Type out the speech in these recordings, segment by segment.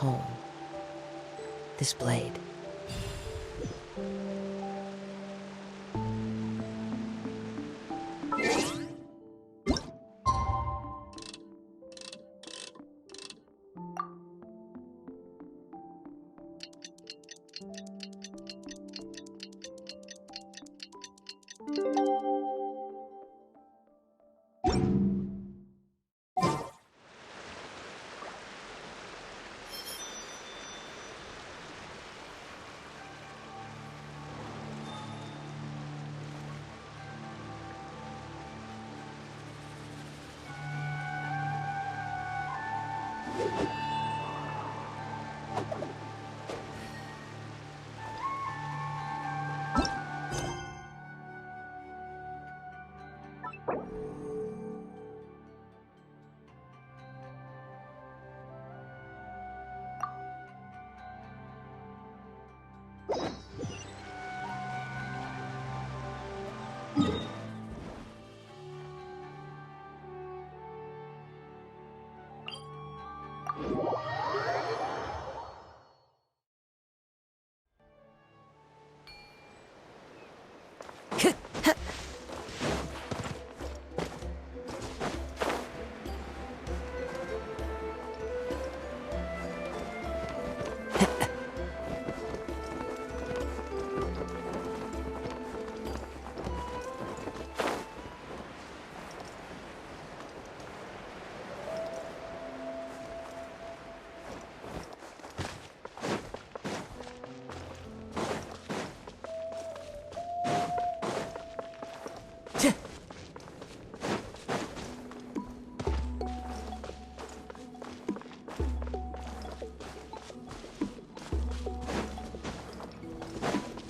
home. This blade.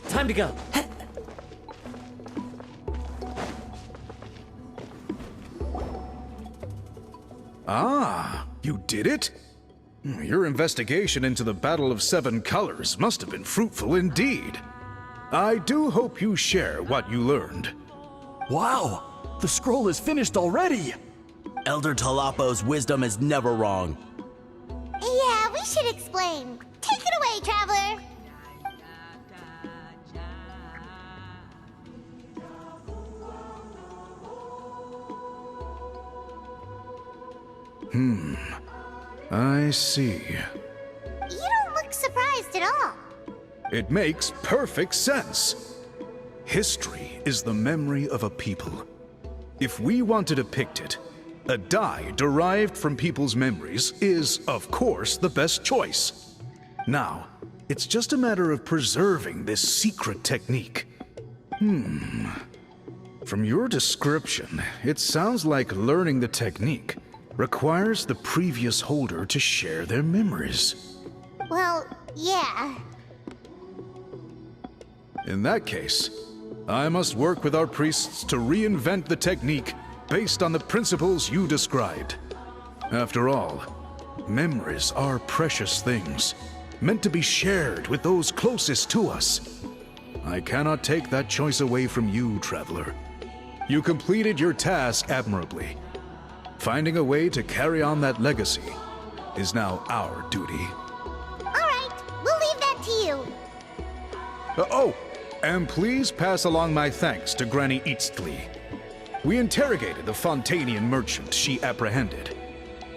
Time to go. Ah, you did it? Your investigation into the Battle of Seven Colors must have been fruitful indeed. I do hope you share what you learned. Wow! The scroll is finished already! Elder Talapo's wisdom is never wrong. Yeah, we should explain. Take it away, Traveler! I see. You don't look surprised at all. It makes perfect sense. History is the memory of a people. If we want to depict it, a dye derived from people's memories is, of course, the best choice. Now, it's just a matter of preserving this secret technique. From your description, it sounds like learning the technique requires the previous holder to share their memories. Well, yeah. In that case, I must work with our priests to reinvent the technique based on the principles you described. After all, memories are precious things, meant to be shared with those closest to us. I cannot take that choice away from you, Traveler. You completed your task admirably. Finding a way to carry on that legacy is now our duty. All right, we'll leave that to you. Oh, and please pass along my thanks to Granny Eastly. We interrogated the Fontanian merchant she apprehended,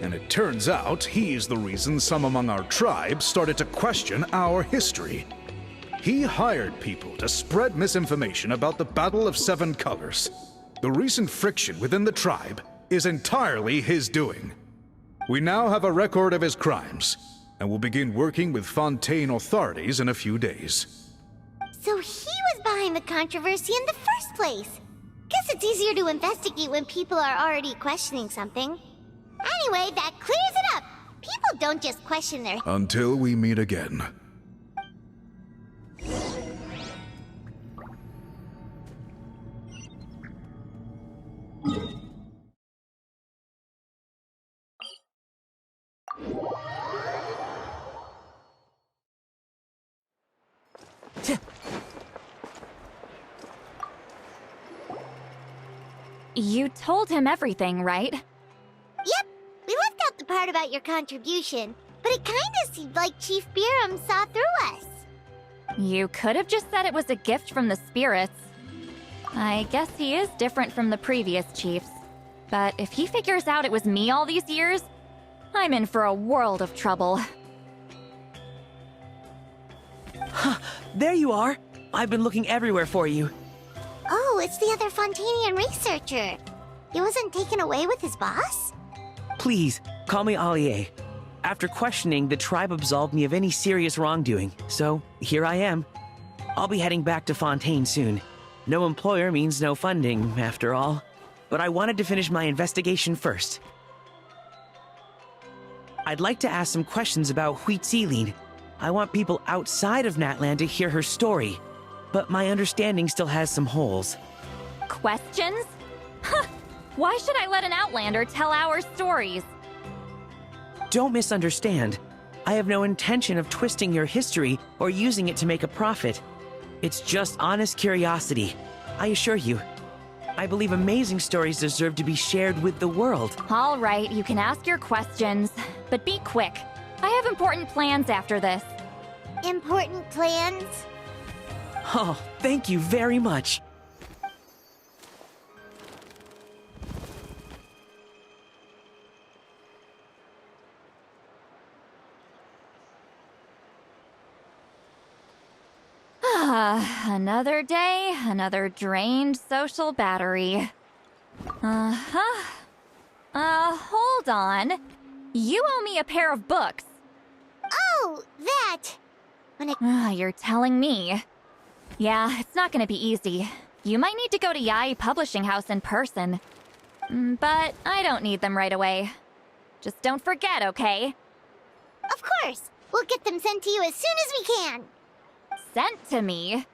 and it turns out he's the reason some among our tribe started to question our history. He hired people to spread misinformation about the Battle of Seven Colors. The recent friction within the tribe is entirely his doing. We now have a record of his crimes, and will begin working with Fontaine authorities in a few days. So he was behind the controversy in the first place. Guess it's easier to investigate when people are already questioning something. Anyway, that clears it up. People don't just question their... Until we meet again. You told him everything, right? Yep, we left out the part about your contribution, but but it kinda seemed like Chief Biram saw through us. You could have just said it was a gift from the spirits. I guess he is different from the previous chiefs. But if he figures out it was me all these years, I'm in for a world of trouble. There you are. I've been looking everywhere for you. Oh, it's the other Fontanian researcher. He wasn't taken away with his boss? Please, call me Allier. After questioning, the tribe absolved me of any serious wrongdoing, so here I am. I'll be heading back to Fontaine soon. No employer means no funding, after all. But I wanted to finish my investigation first. I'd like to ask some questions about Huitziline. I want people outside of Natland to hear her story, but my understanding still has some holes. Questions? Huh! Why should I let an Outlander tell our stories? Don't misunderstand. I have no intention of twisting your history or using it to make a profit. It's just honest curiosity, I assure you. I believe amazing stories deserve to be shared with the world. All right, you can ask your questions, but be quick. I have important plans after this. Important plans? Oh, thank you very much. Another day, another drained social battery. Hold on. You owe me a pair of books. Oh, that! You're telling me. Yeah, it's not gonna be easy. You might need to go to Yai Publishing House in person. But I don't need them right away. Just don't forget, okay? Of course! We'll get them sent to you as soon as we can! Sent to me?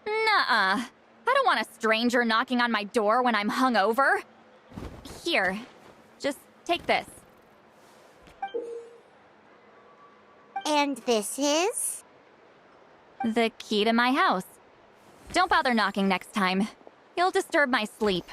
Nuh-uh. I don't want a stranger knocking on my door when I'm hungover. Here, just take this. And this is? The key to my house. Don't bother knocking next time. You'll disturb my sleep.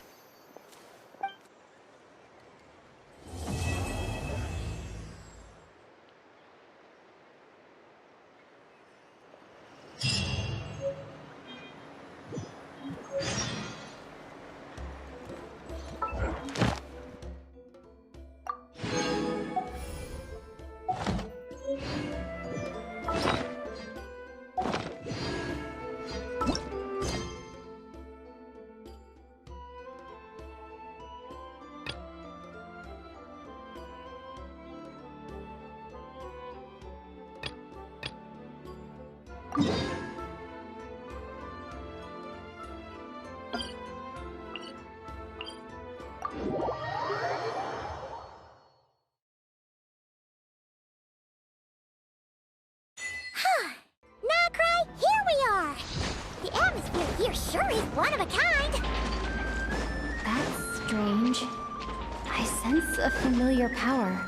Here we are! The atmosphere here sure is one of a kind! That's strange. I sense a familiar power.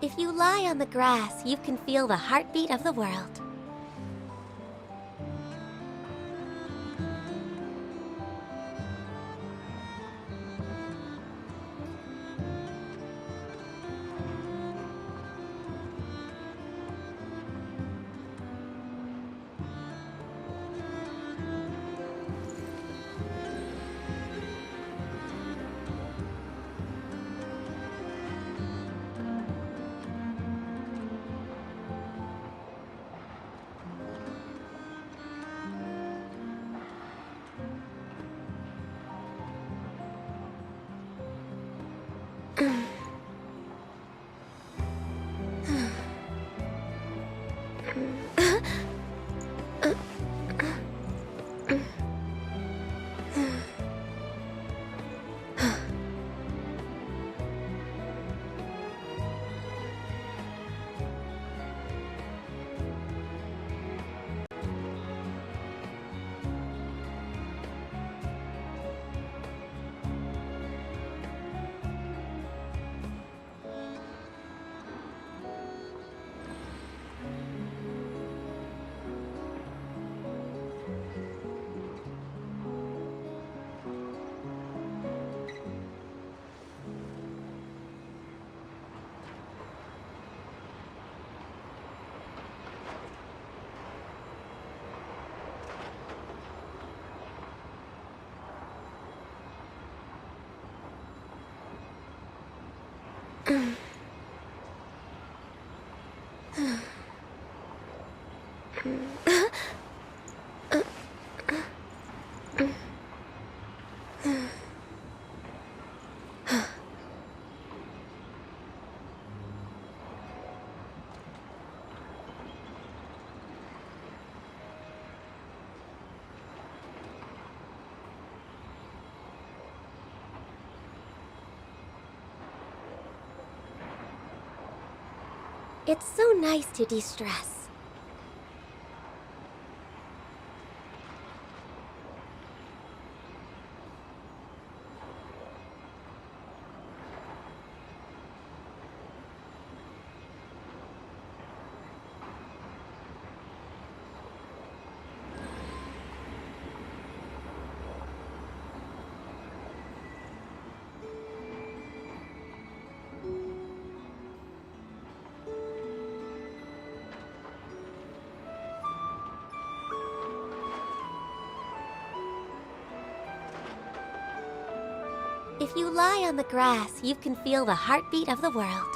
If you lie on the grass, you can feel the heartbeat of the world. It's so nice to de-stress. If you lie on the grass, you can feel the heartbeat of the world.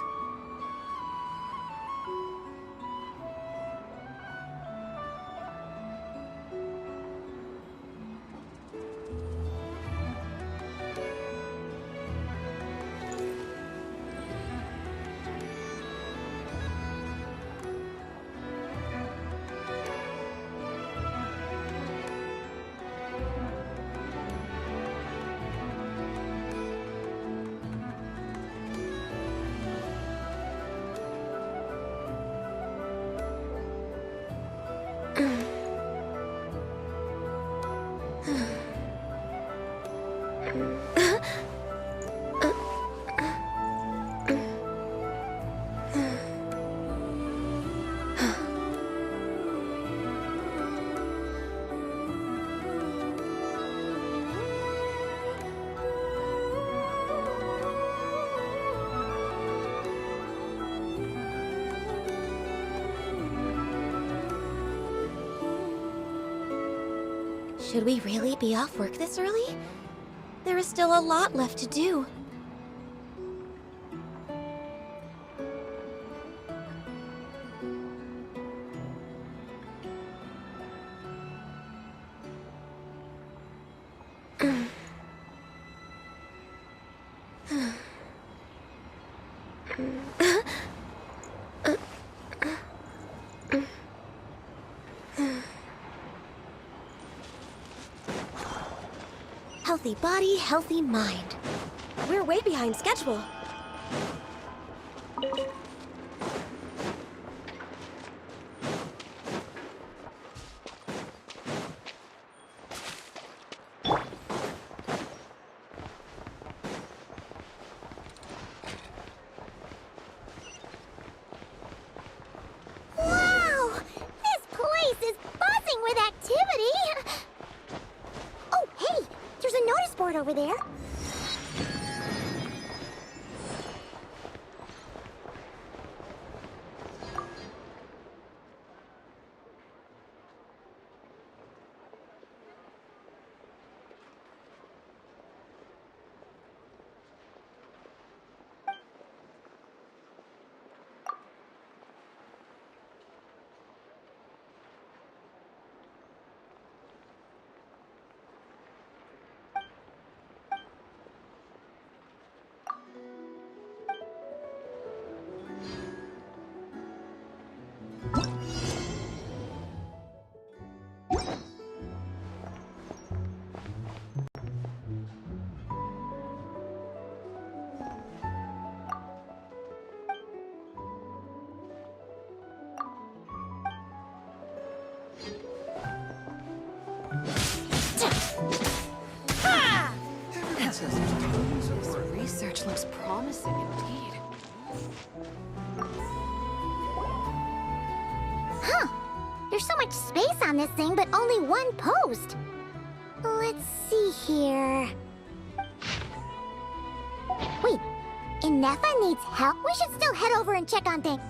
Should we really be off work this early? There is still a lot left to do. Healthy body, healthy mind. We're way behind schedule. over there. This research looks promising indeed. Huh. There's so much space on this thing, but only one post. Let's see here. Wait, Inefa needs help? We should still head over and check on things.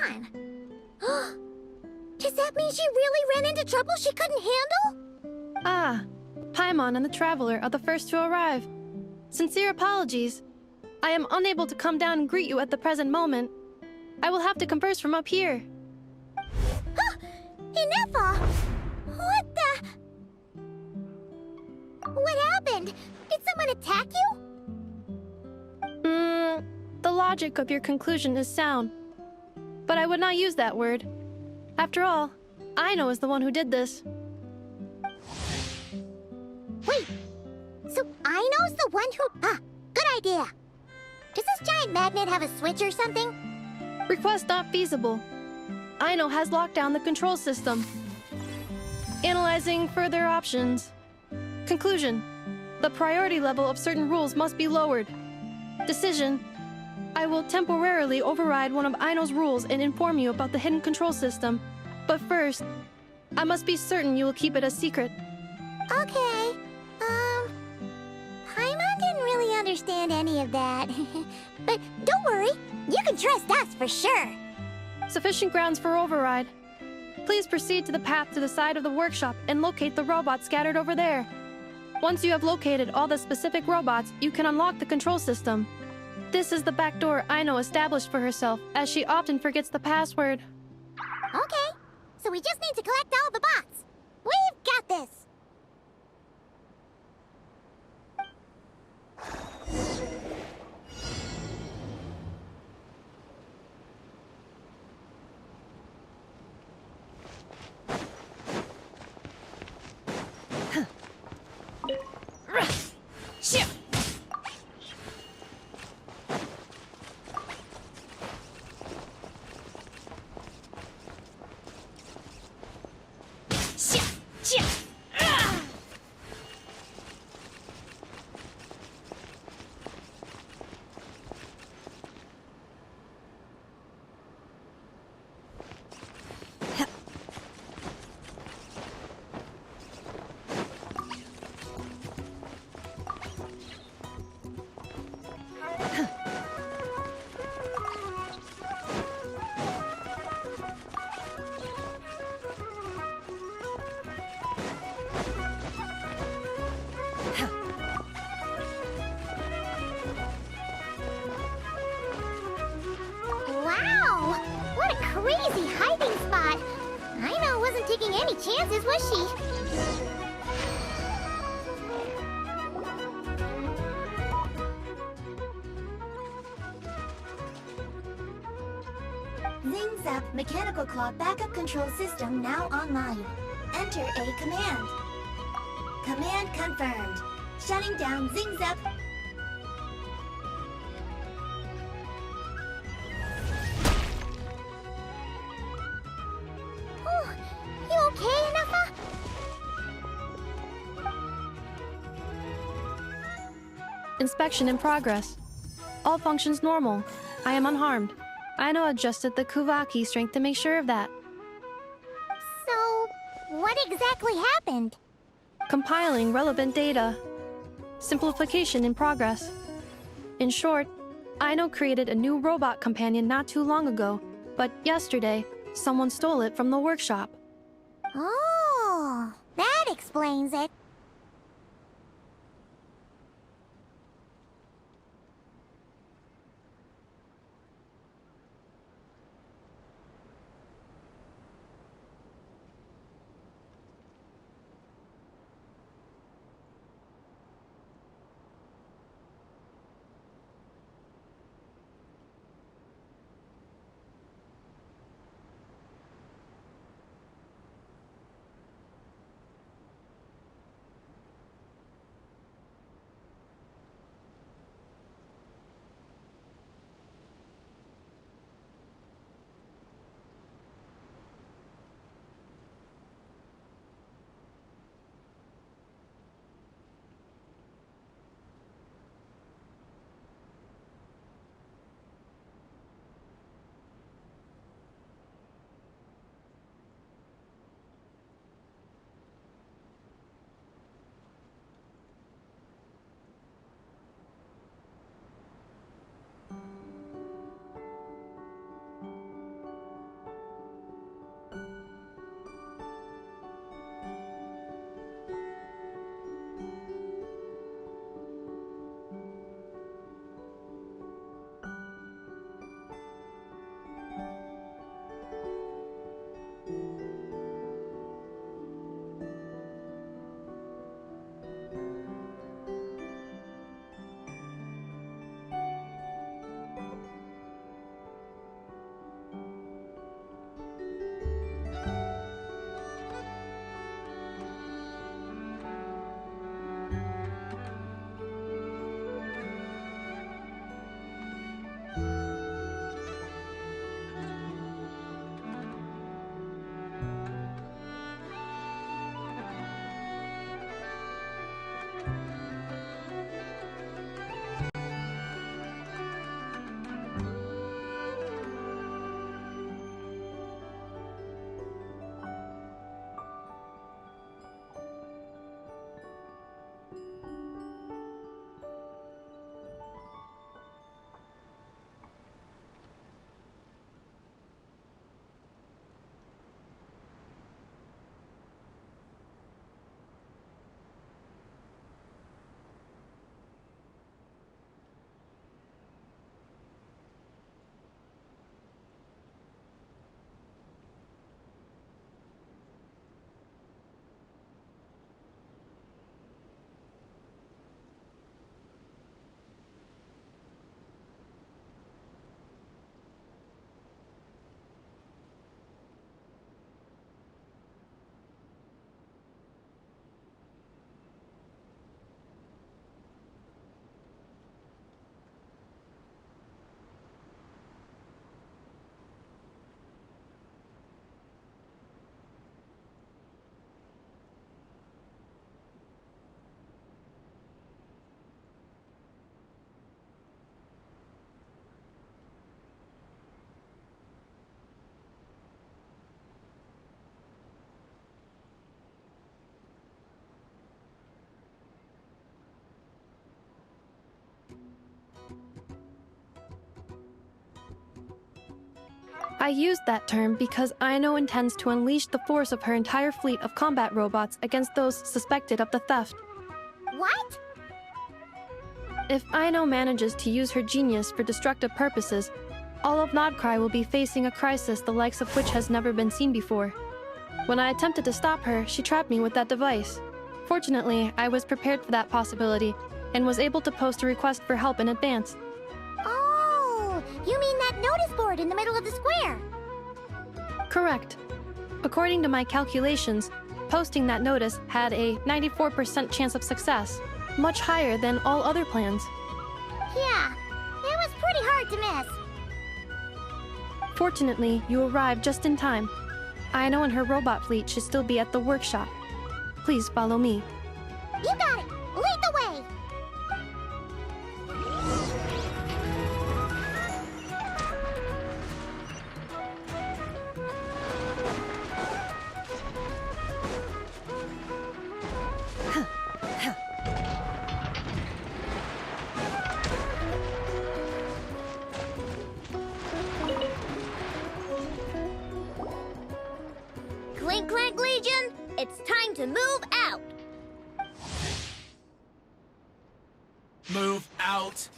on? Does that mean she really ran into trouble she couldn't handle? Ah, Paimon and the Traveler are the first to arrive. Sincere apologies. I am unable to come down and greet you at the present moment. I will have to converse from up here. Inefa! What the... What happened? Did someone attack you? The logic of your conclusion is sound. But I would not use that word. After all, Aino is the one who did this. Wait, so Aino's the one who... Ah, good idea. Does this giant magnet have a switch or something? Request not feasible. Aino has locked down the control system. Analyzing further options. Conclusion. The priority level of certain rules must be lowered. Decision. I will temporarily override one of Aino's rules and inform you about the hidden control system. But first, I must be certain you will keep it a secret. Okay. Paimon didn't really understand any of that. But don't worry, you can trust us for sure. Sufficient grounds for override. Please proceed to the path to the side of the workshop and locate the robots scattered over there. Once you have located all the specific robots, you can unlock the control system. This is the back door Aino established for herself, as she often forgets the password. Okay, so we just need to collect all the bots. We've got this. Wow! What a crazy hiding spot! Aino wasn't taking any chances, was she? Zing Zap Mechanical Claw Backup Control System now online. Enter a command. Command confirmed. Shutting down Zing Zap. Oh, you okay, Inefa? Inspection in progress. All functions normal. I am unharmed. Aino adjusted the Kuvaki strength to make sure of that. So, what exactly happened? Compiling relevant data. Simplification in progress. In short, Aino created a new robot companion not too long ago, but yesterday, someone stole it from the workshop. Oh, that explains it. I used that term because Aino intends to unleash the force of her entire fleet of combat robots against those suspected of the theft. What? If Aino manages to use her genius for destructive purposes, all of Nodcry will be facing a crisis the likes of which has never been seen before. When I attempted to stop her, she trapped me with that device. Fortunately, I was prepared for that possibility and was able to post a request for help in advance. Oh, you mean that notice board in the middle of the square? Correct. According to my calculations, posting that notice had a 94% chance of success, much higher than all other plans. Yeah, it was pretty hard to miss. Fortunately, you arrived just in time. Aino and her robot fleet should still be at the workshop. Please follow me. You got it! Lead the way! Clink Clank Legion, it's time to move out! Move out.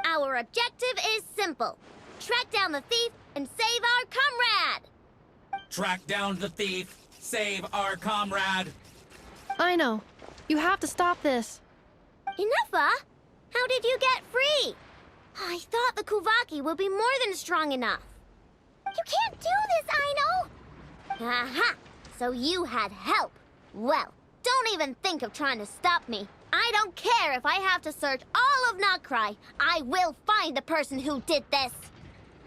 Our objective is simple. Track down the thief and save our comrade! Track down the thief. Save our comrade. Aino, you have to stop this. Inuffa? How did you get free? I thought the Kuvaki would be more than strong enough. You can't do this, Aino! Aha! So you had help. Well, don't even think of trying to stop me. I don't care if I have to search all of Nodcry. I will find the person who did this.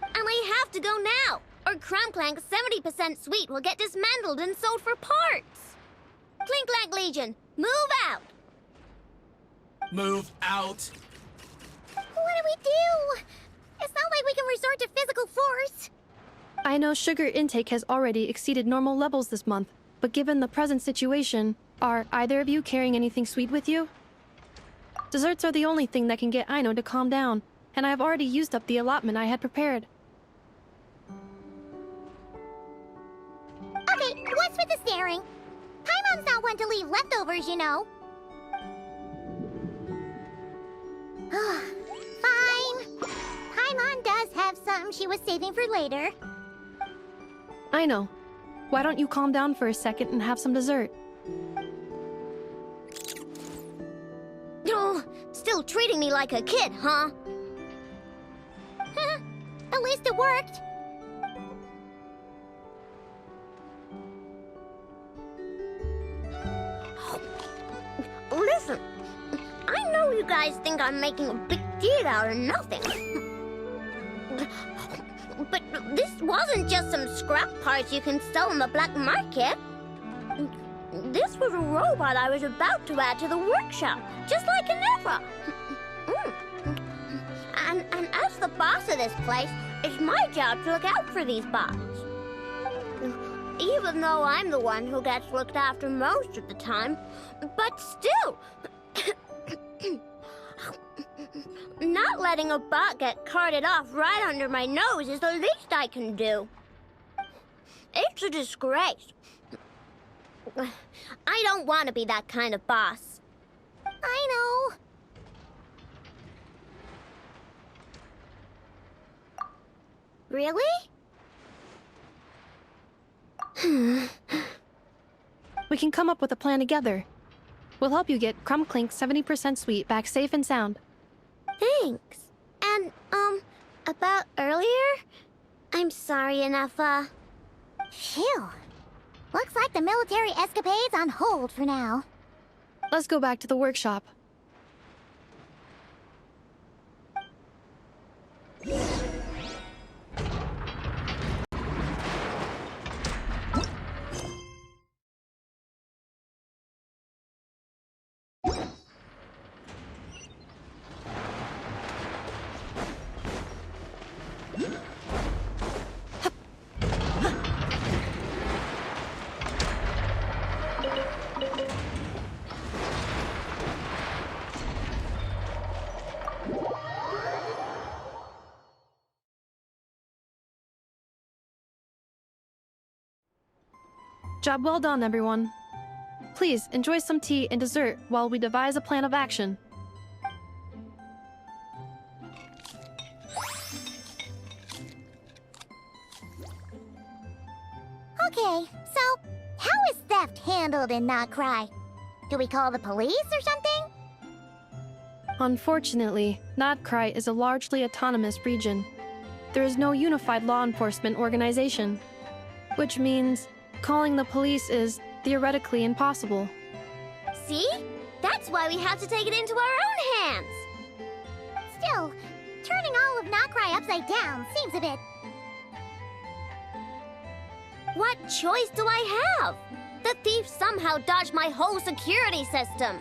And I have to go now, or Crumbclank's 70% suite will get dismantled and sold for parts. Clink Clank Legion, move out! Move out. What do we do? It's not like we can resort to physical force. I know sugar intake has already exceeded normal levels this month, but given the present situation, are either of you carrying anything sweet with you? Desserts are the only thing that can get Aino to calm down, and I have already used up the allotment I had prepared. Okay, what's with the staring? Paimon's not one to leave leftovers, you know. Fine. Paimon does have something she was saving for later. Aino, why don't you calm down for a second and have some dessert? Oh, still treating me like a kid, huh? At least it worked. Listen, I know you guys think I'm making a big deal out of nothing. But this wasn't just some scrap parts you can sell on the black market. This was a robot I was about to add to the workshop, just like Inuffa. And as the boss of this place, it's my job to look out for these bots. Even though I'm the one who gets looked after most of the time. But still, not letting a bot get carted off right under my nose is the least I can do. It's a disgrace. I don't want to be that kind of boss. I know. Really? We can come up with a plan together. We'll help you get Crumbclink's 70% suite back safe and sound. Thanks. And, about earlier? I'm sorry, Inuffa. Phew. Looks like the military escapade's on hold for now. Let's go back to the workshop. Job well done, everyone. Please enjoy some tea and dessert while we devise a plan of action. Okay, so how is theft handled in Not Cry? Do we call the police or something? Unfortunately, Notcry is a largely autonomous region. There is no unified law enforcement organization, which means calling the police is theoretically impossible. See? That's why we have to take it into our own hands! Still, turning all of Not Cry upside down seems a bit... What choice do I have? The thief somehow dodged my whole security system.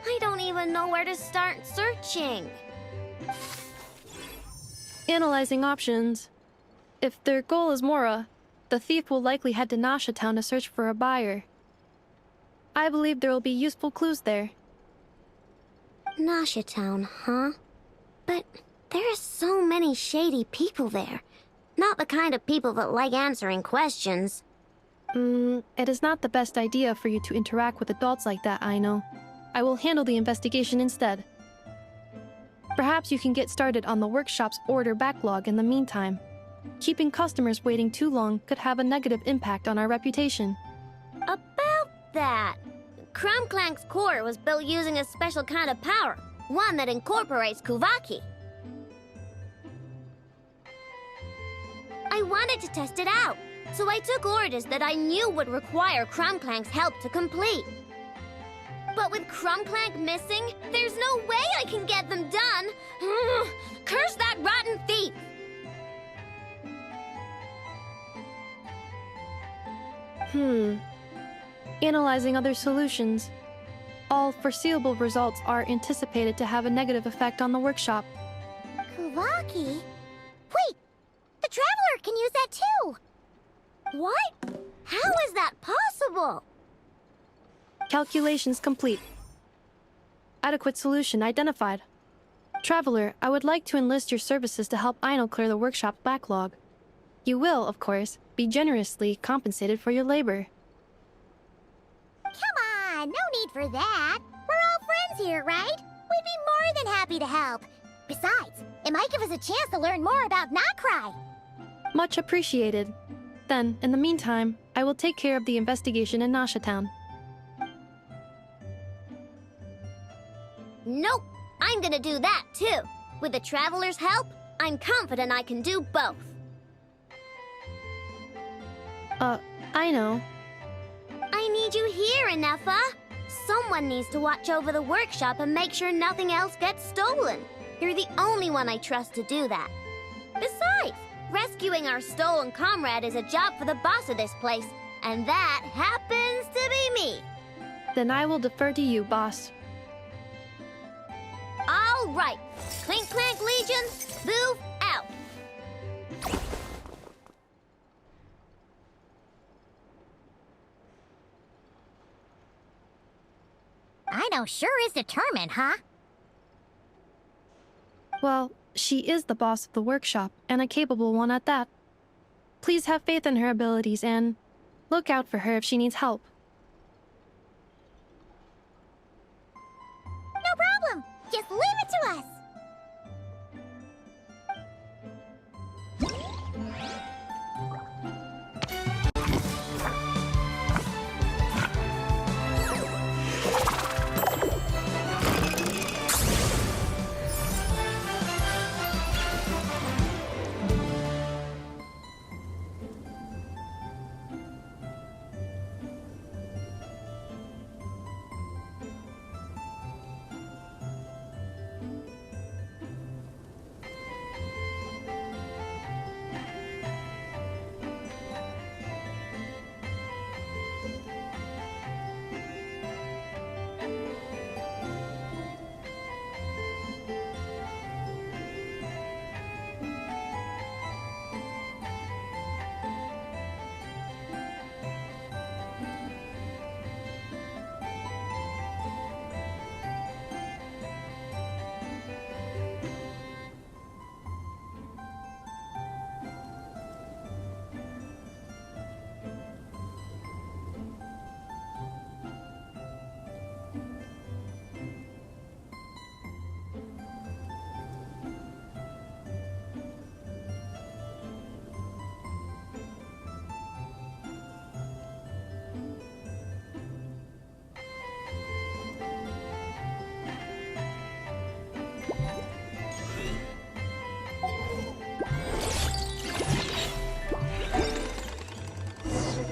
I don't even know where to start searching. Analyzing options. If their goal is Mora, the thief will likely head to Nasha Town to search for a buyer. I believe there will be useful clues there. Nasha Town, huh? But there are so many shady people there. Not the kind of people that like answering questions. It is not the best idea for you to interact with adults like that, I know. I will handle the investigation instead. Perhaps you can get started on the workshop's order backlog in the meantime. Keeping customers waiting too long could have a negative impact on our reputation. About that, Crumclank's core was built using a special kind of power, one that incorporates Kuvaki. I wanted to test it out, so I took orders that I knew would require Crumclank's help to complete. But with Crumclank missing, there's no way I can get them done! Curse that rotten thief! Analyzing other solutions. All foreseeable results are anticipated to have a negative effect on the workshop. Kuvaki? Wait! The Traveler can use that too! What? How is that possible? Calculations complete. Adequate solution identified. Traveler, I would like to enlist your services to help Aino clear the workshop's backlog. You will, of course, be generously compensated for your labor. Come on, no need for that. We're all friends here, right? We'd be more than happy to help. Besides, it might give us a chance to learn more about Notcry. Much appreciated. Then, in the meantime, I will take care of the investigation in Nasha Town. Nope, I'm gonna do that too. With the Traveler's help, I'm confident I can do both. I know. I need you here, Inefa. Someone needs to watch over the workshop and make sure nothing else gets stolen. You're the only one I trust to do that. Besides, rescuing our stolen comrade is a job for the boss of this place, and that happens to be me. Then I will defer to you, boss. All right. Clink Clank Legion, move out. Aino sure is determined, huh? Well, she is the boss of the workshop, and a capable one at that. Please have faith in her abilities and look out for her if she needs help. No problem. Just leave it to us.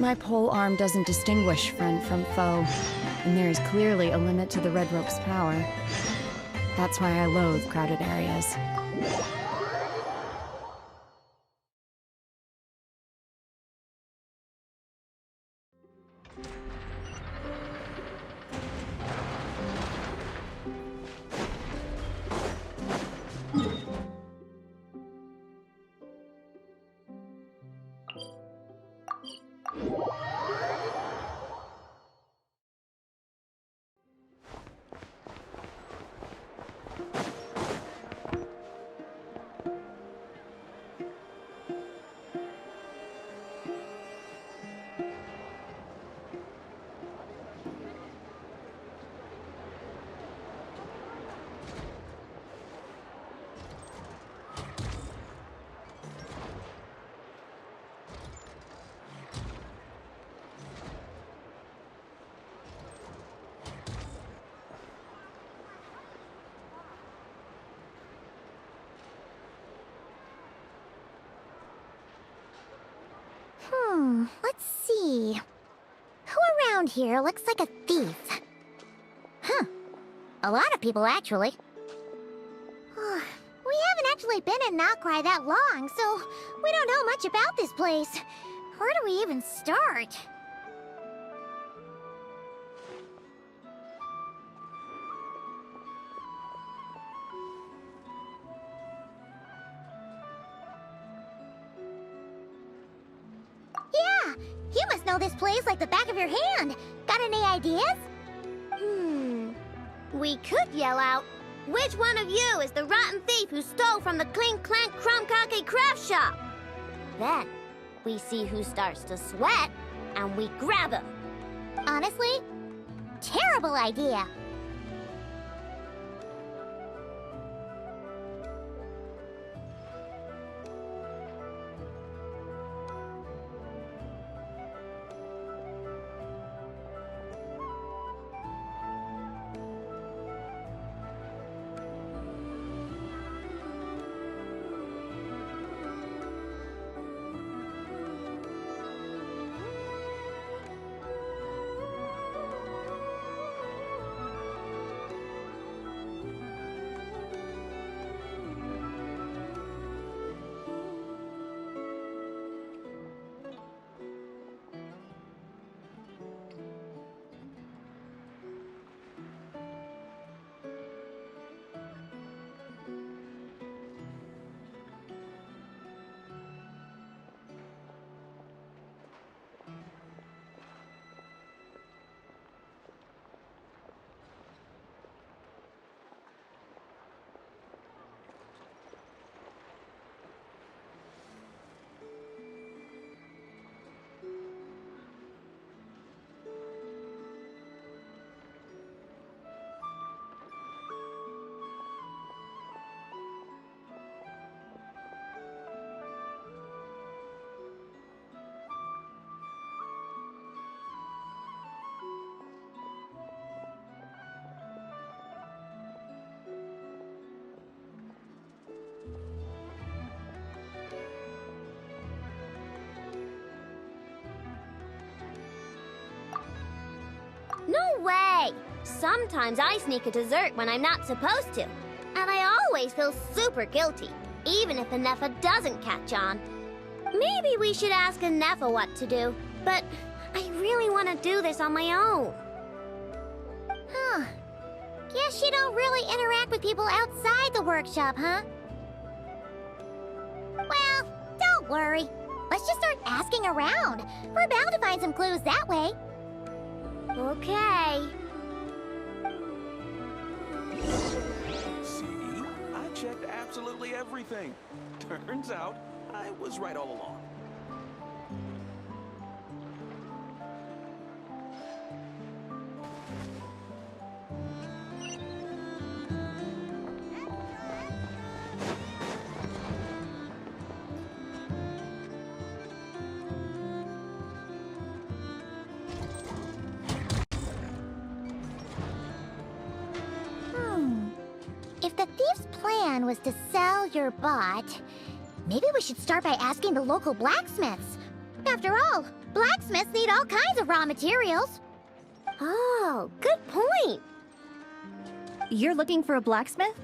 My pole arm doesn't distinguish friend from foe, and there is clearly a limit to the red rope's power. That's why I loathe crowded areas. Let's see. Who around here looks like a thief? Huh. A lot of people, actually. We haven't actually been in Nokrai that long, so we don't know much about this place. Where do we even start? Yeah, you must know this place like the back of your hand. Got any ideas? We could yell out, "Which one of you is the rotten thief who stole from the Clink Clank Crumkake craft shop?" Then, we see who starts to sweat, and we grab him. Honestly, terrible idea. No way! Sometimes I sneak a dessert when I'm not supposed to. And I always feel super guilty, even if Anefa doesn't catch on. Maybe we should ask Anefa what to do, but I really want to do this on my own. Huh. Guess you don't really interact with people outside the workshop, huh? Well, don't worry. Let's just start asking around. We're bound to find some clues that way. Okay. See? I checked absolutely everything. Turns out, I was right all along. If the thief's plan was to sell your bot, maybe we should start by asking the local blacksmiths. After all, Blacksmiths need all kinds of raw materials. Oh, good point. You're looking for a blacksmith?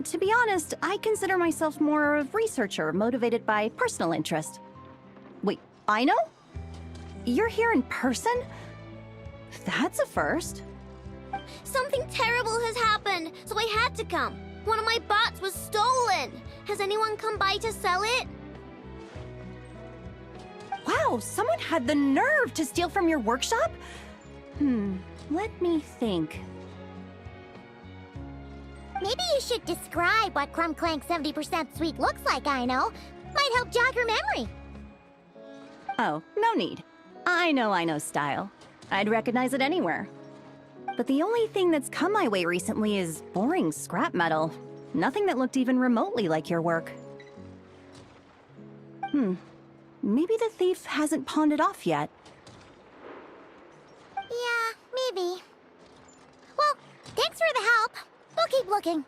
To be honest, I consider myself more of a researcher motivated by personal interest. Wait, I know? You're here in person? That's a first. Something terrible has happened, so I had to come. One of my bots was stolen. Has anyone come by to sell it? Wow, someone had the nerve to steal from your workshop? Let me think. Maybe you should describe what Crumb Clank 70% sweet looks like, I know. Might help jog your memory. Oh, no need. I know style. I'd recognize it anywhere. But the only thing that's come my way recently is boring scrap metal. Nothing that looked even remotely like your work. Maybe the thief hasn't pawned it off yet. Yeah, maybe. Well, thanks for the help. We'll keep looking.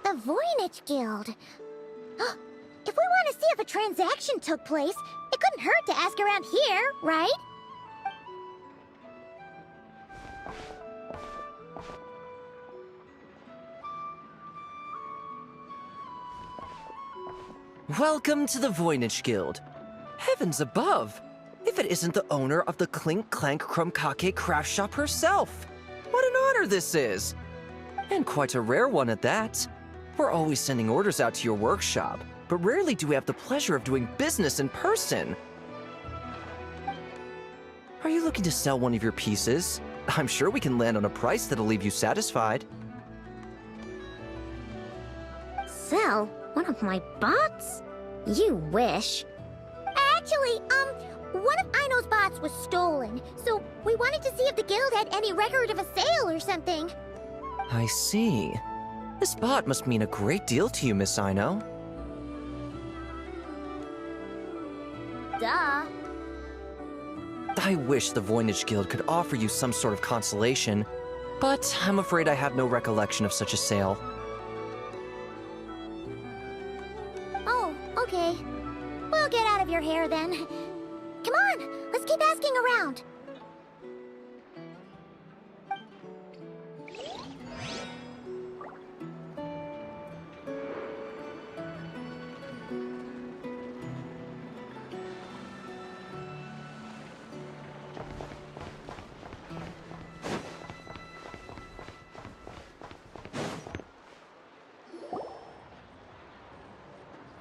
The Voynich Guild. If we want to see if a transaction took place, it couldn't hurt to ask around here, right? Welcome to the Voynich Guild. Heavens above! If it isn't the owner of the Clink Clank Krumkake craft shop herself! What an honor this is! And quite a rare one at that. We're always sending orders out to your workshop, but rarely do we have the pleasure of doing business in person. Are you looking to sell one of your pieces? I'm sure we can land on a price that'll leave you satisfied. Sell one of my bots? You wish. Actually, one of Aino's bots was stolen, so we wanted to see if the guild had any record of a sale or something. I see. This bot must mean a great deal to you, Miss Aino. Duh. I wish the Voynich Guild could offer you some sort of consolation, but I'm afraid I have no recollection of such a sale. Oh, okay. We'll get out of your hair then. Come on, let's keep asking around.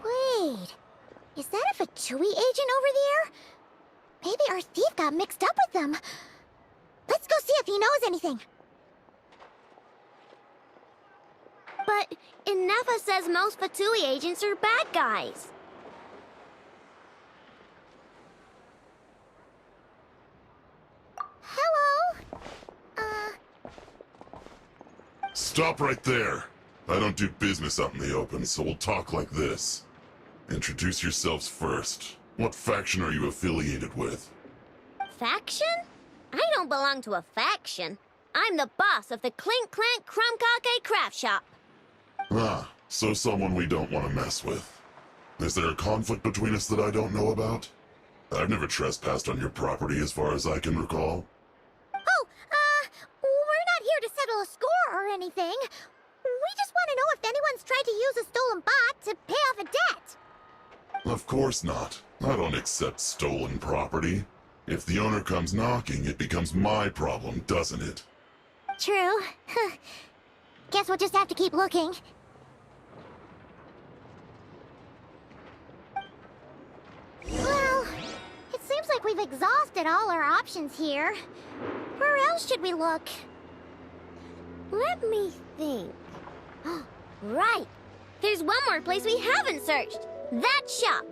Wait, is that a Fatui agent over there? Maybe our thief got mixed up with them. Let's go see if he knows anything. But Inefa says most Fatui agents are bad guys. Hello? Stop right there. I don't do business out in the open, so we'll talk like this. Introduce yourselves first. What faction are you affiliated with? Faction? I don't belong to a faction. I'm the boss of the Clink Clank Krumkake craft shop. Ah, so someone we don't want to mess with. Is there a conflict between us that I don't know about? I've never trespassed on your property as far as I can recall. Oh, we're not here to settle a score or anything. We just want to know if anyone's tried to use a stolen bot to pay off a debt. Of course not. I don't accept stolen property. If the owner comes knocking, it becomes my problem, doesn't it? True. Guess we'll just have to keep looking. Well, it seems like we've exhausted all our options here. Where else should we look? Let me think. Right! There's one more place we haven't searched. That shop!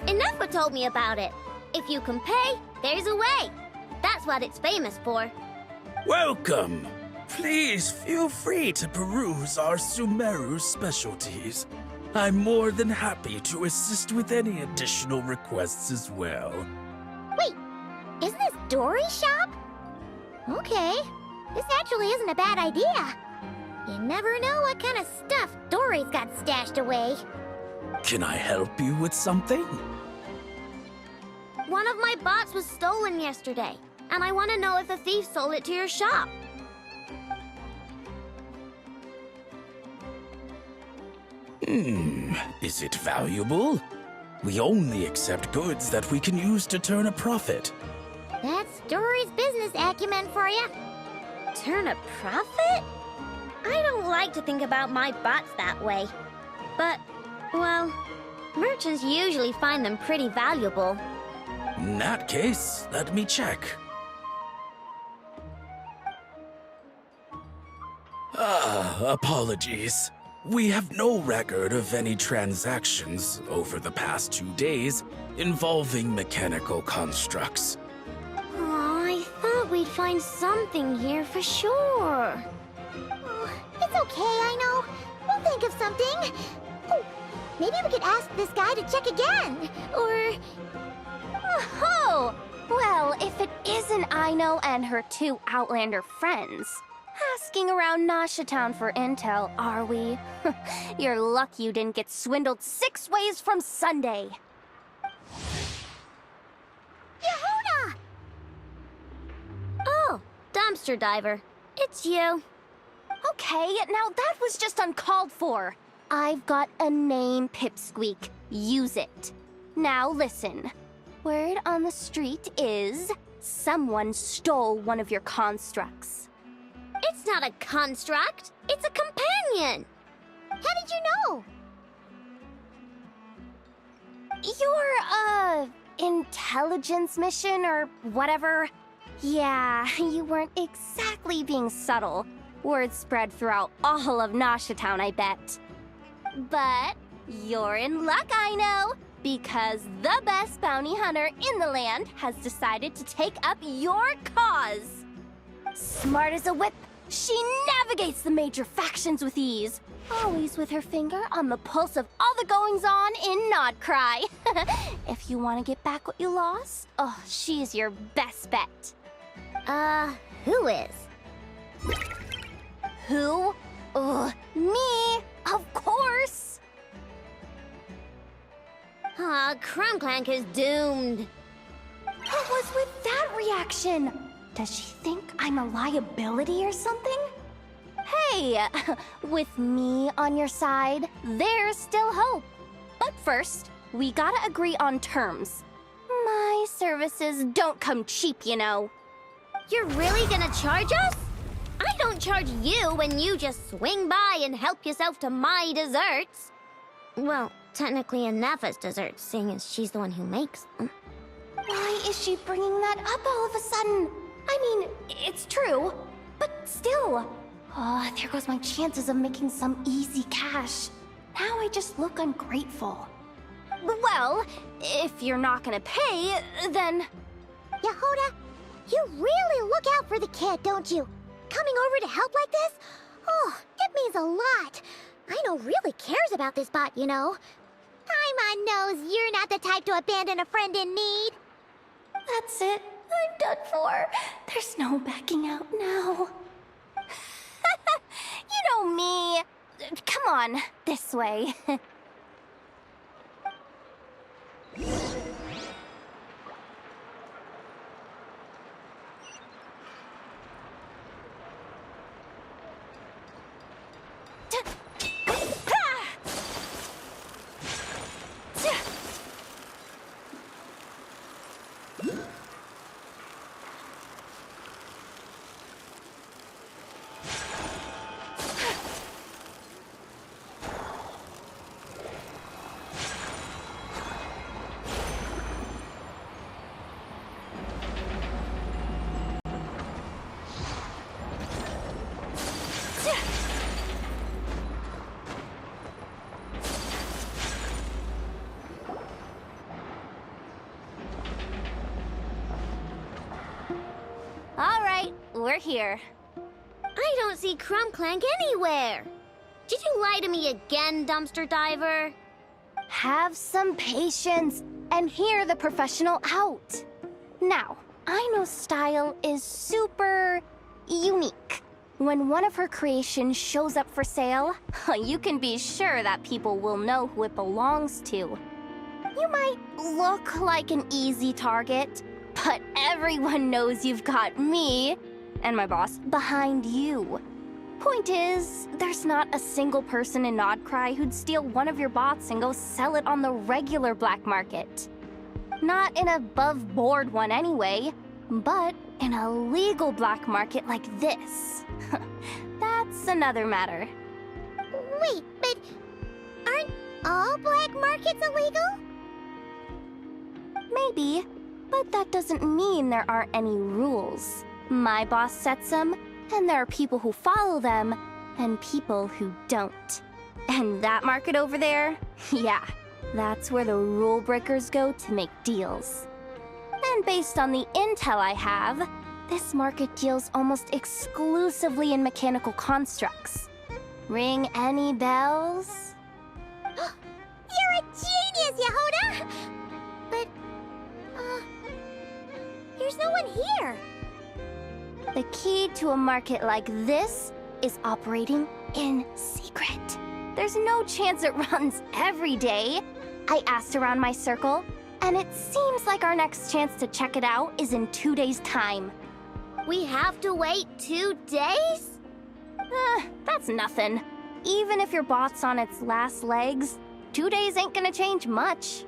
Inefa told me about it. If you can pay, there's a way. That's what it's famous for. Welcome! Please feel free to peruse our Sumeru specialties. I'm more than happy to assist with any additional requests as well. Wait, isn't this Dory's shop? Okay, this actually isn't a bad idea. You never know what kind of stuff Dory's got stashed away. Can I help you with something? One of my bots was stolen yesterday, and I want to know if the thief sold it to your shop. Is it valuable? We only accept goods that we can use to turn a profit. That's Dory's business acumen for you. Turn a profit? I don't like to think about my bots that way. But, well, merchants usually find them pretty valuable. In that case, let me check. Apologies. We have no record of any transactions over the past 2 days involving mechanical constructs. Oh, I thought we'd find something here for sure. Oh, it's okay, I know. We'll think of something. Oh, maybe we could ask this guy to check again. Or... Oh! Well, if it isn't Aino and her 2 Outlander friends. Asking around Nasha Town for intel, are we? You're lucky you didn't get swindled 6 ways from Sunday. Yehuda! Oh, dumpster diver. It's you. Okay, now that was just uncalled for. I've got a name, Pipsqueak. Use it. Now listen. Word on the street is someone stole one of your constructs. It's not a construct. It's a companion. How did you know? Your, intelligence mission or whatever? Yeah, you weren't exactly being subtle. Word spread throughout all of Nasha Town, I bet. But you're in luck, I know, because the best bounty hunter in the land has decided to take up your cause. Smart as a whip, she navigates the major factions with ease. Always with her finger on the pulse of all the goings-on in Nodcry. If you want to get back what you lost, oh, she's your best bet. Who is? Who? Me, of course. Crumclank is doomed. What was with that reaction? Does she think I'm a liability or something? Hey, with me on your side, there's still hope. But first, we gotta agree on terms. My services don't come cheap, you know. You're really gonna charge us? I don't charge you when you just swing by and help yourself to my desserts. Well, technically Inefa's desserts, seeing as she's the one who makes them. Why is she bringing that up all of a sudden? I mean, it's true, but still. Oh, there goes my chances of making some easy cash. Now I just look ungrateful. Well, if you're not gonna pay, then... Yehuda, you really look out for the kid, don't you? Coming over to help like this? Oh, it means a lot. Aino really cares about this bot, you know. Paimon knows you're not the type to abandon a friend in need. That's it. I'm done for. There's no backing out now. You know me. Come on, this way. we're here. I don't see Crumb Clank anywhere. Did you lie to me again, dumpster diver? Have some patience and hear the professional out. Now, I know style is super unique. When one of her creations shows up for sale, you can be sure that people will know who it belongs to. You might look like an easy target, but everyone knows you've got me and my boss behind you. Point is, there's not a single person in Nodcry who'd steal one of your bots and go sell it on the regular black market. Not an above-board one anyway, but in a legal black market like this. That's another matter. Wait, but aren't all black markets illegal? Maybe, but that doesn't mean there aren't any rules. My boss sets them, and there are people who follow them, and people who don't. And that market over there? Yeah, that's where the rule breakers go to make deals. And based on the intel I have, this market deals almost exclusively in mechanical constructs. Ring any bells? You're a genius, Yehoda! But, there's no one here. The key to a market like this is operating in secret. There's no chance it runs every day. I asked around my circle, and it seems like our next chance to check it out is in 2 days' time. We have to wait 2 days? That's nothing. Even if your bot's on its last legs, 2 days ain't gonna change much.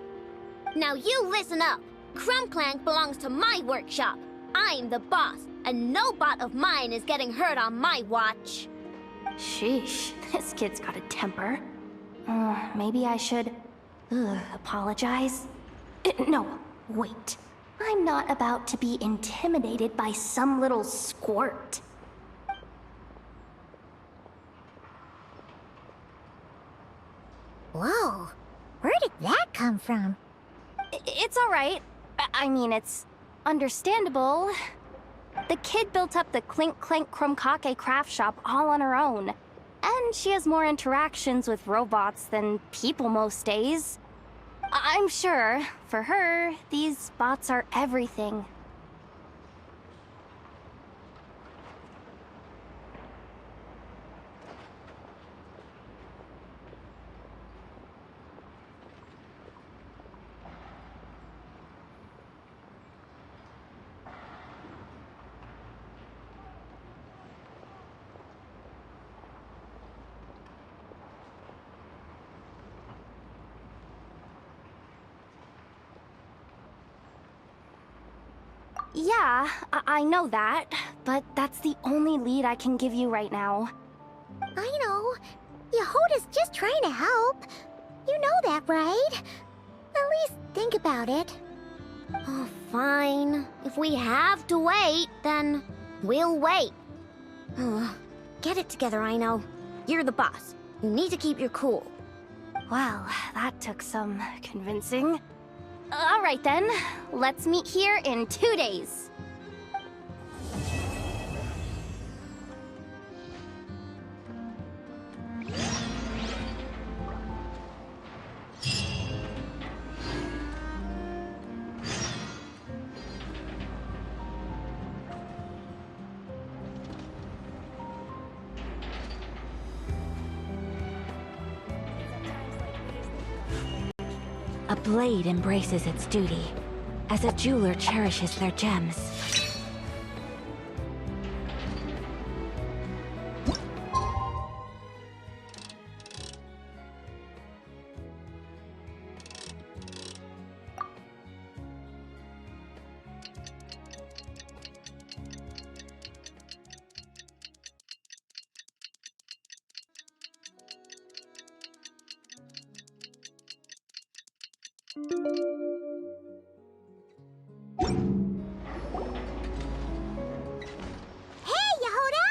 Now you listen up. Crumb Clank belongs to my workshop. I'm the boss, and no bot of mine is getting hurt on my watch. Sheesh, this kid's got a temper. Maybe I should apologize. No, wait. I'm not about to be intimidated by some little squirt. Whoa, where did that come from? It's all right. I mean, it's understandable. The kid built up the Clink Clank Krumkake craft shop all on her own. And she has more interactions with robots than people most days. I'm sure, for her, these bots are everything. Yeah, I know that, but that's the only lead I can give you right now. I know. Yehoda's just trying to help. You know that, right? At least think about it. Oh, fine. If we have to wait, then we'll wait. Get it together, I know. You're the boss. You need to keep your cool. Well, that took some convincing. All right then, let's meet here in 2 days. A blade embraces its duty, as a jeweler cherishes their gems. Hey, Yehoda!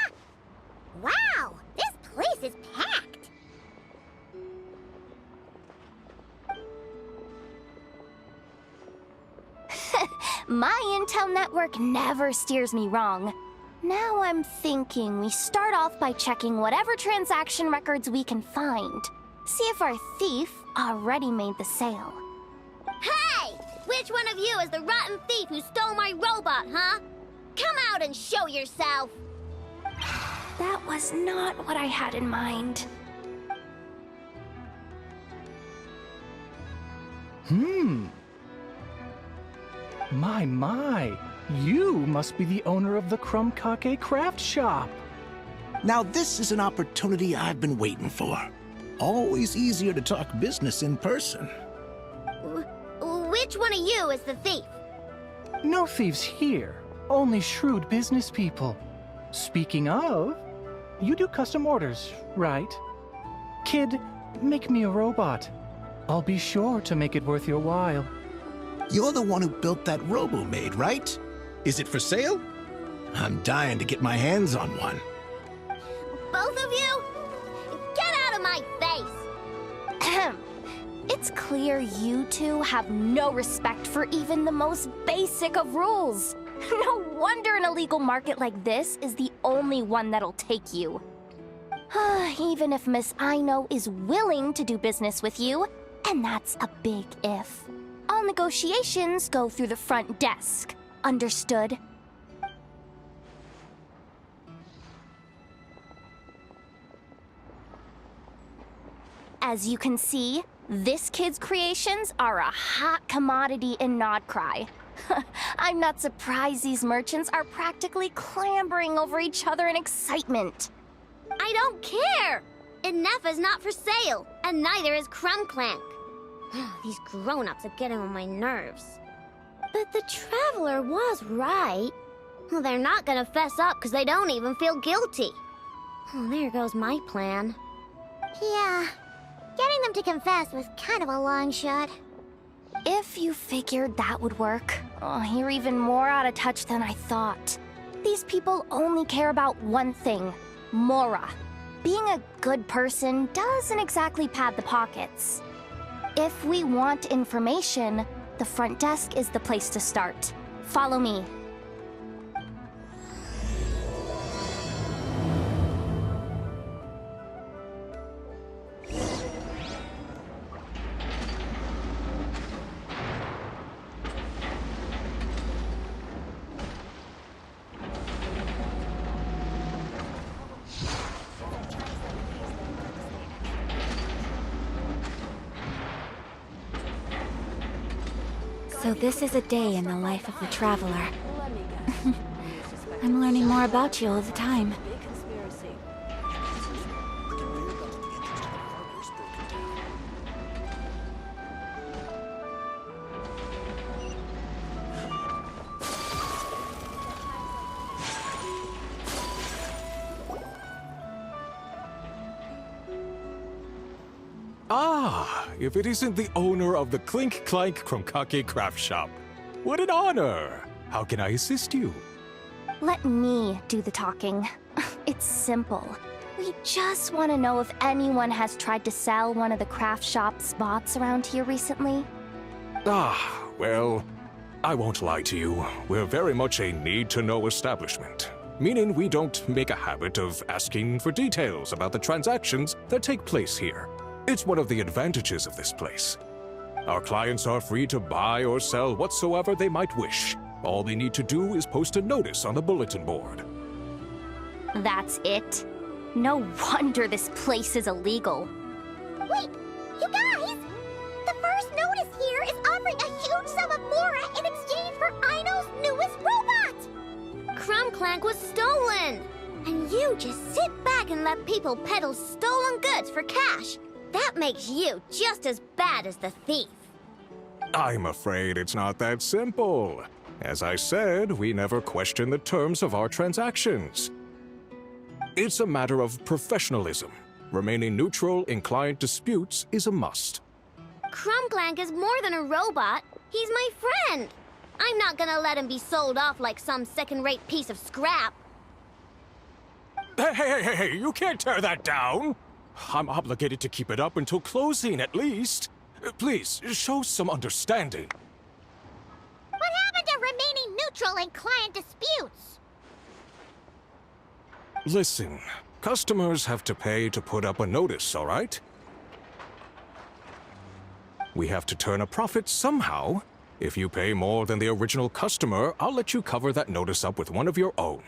Wow, this place is packed. My intel network never steers me wrong. Now I'm thinking we start off by checking whatever transaction records we can find. See if our thief already made the sale. Hey! Which one of you is the rotten thief who stole my robot, huh? Come out and show yourself! That was not what I had in mind. My. You must be the owner of the Crumb Kake craft shop. Now this is an opportunity I've been waiting for. Always easier to talk business in person. Which one of you is the thief? No thieves here, only shrewd business people. Speaking of, you do custom orders, right? Kid, make me a robot. I'll be sure to make it worth your while. You're the one who built that robo-maid, right? Is it for sale? I'm dying to get my hands on one. Both of you? Get out of my face! It's clear you two have no respect for even the most basic of rules. No wonder an illegal market like this is the only one that'll take you. Even if Miss Aino is willing to do business with you, and that's a big if. All negotiations go through the front desk. Understood? As you can see, this kid's creations are a hot commodity in Nodcry. I'm not surprised these merchants are practically clambering over each other in excitement. I don't care! Enough is not for sale, and neither is Crumb Clank. These grown-ups are getting on my nerves. But the Traveler was right. Well, they're not gonna fess up because they don't even feel guilty. Oh, there goes my plan. Yeah, getting them to confess was kind of a long shot. If you figured that would work, you're even more out of touch than I thought. These people only care about one thing, Mora. Being a good person doesn't exactly pad the pockets. If we want information, the front desk is the place to start. Follow me. So this is a day in the life of the Traveler. I'm learning more about you all the time. If it isn't the owner of the Clink Clank Kromkake craft shop. What an honor! How can I assist you? Let me do the talking. It's simple. We just want to know if anyone has tried to sell one of the craft shop spots around here recently. Well, I won't lie to you. We're very much a need-to-know establishment. Meaning we don't make a habit of asking for details about the transactions that take place here. It's one of the advantages of this place. Our clients are free to buy or sell whatsoever they might wish. All they need to do is post a notice on the bulletin board. That's it? No wonder this place is illegal. Wait, you guys! The first notice here is offering a huge sum of Mora in exchange for Aino's newest robot! Crumb Clank was stolen! And you just sit back and let people peddle stolen goods for cash. That makes you just as bad as the thief. I'm afraid it's not that simple. As I said, we never question the terms of our transactions. It's a matter of professionalism. Remaining neutral in client disputes is a must. Crumb Clank is more than a robot. He's my friend. I'm not gonna let him be sold off like some second-rate piece of scrap. Hey, you can't tear that down! I'm obligated to keep it up until closing, at least. Please, show some understanding. What happened to remaining neutral in client disputes? Listen, customers have to pay to put up a notice, all right? We have to turn a profit somehow. If you pay more than the original customer, I'll let you cover that notice up with one of your own.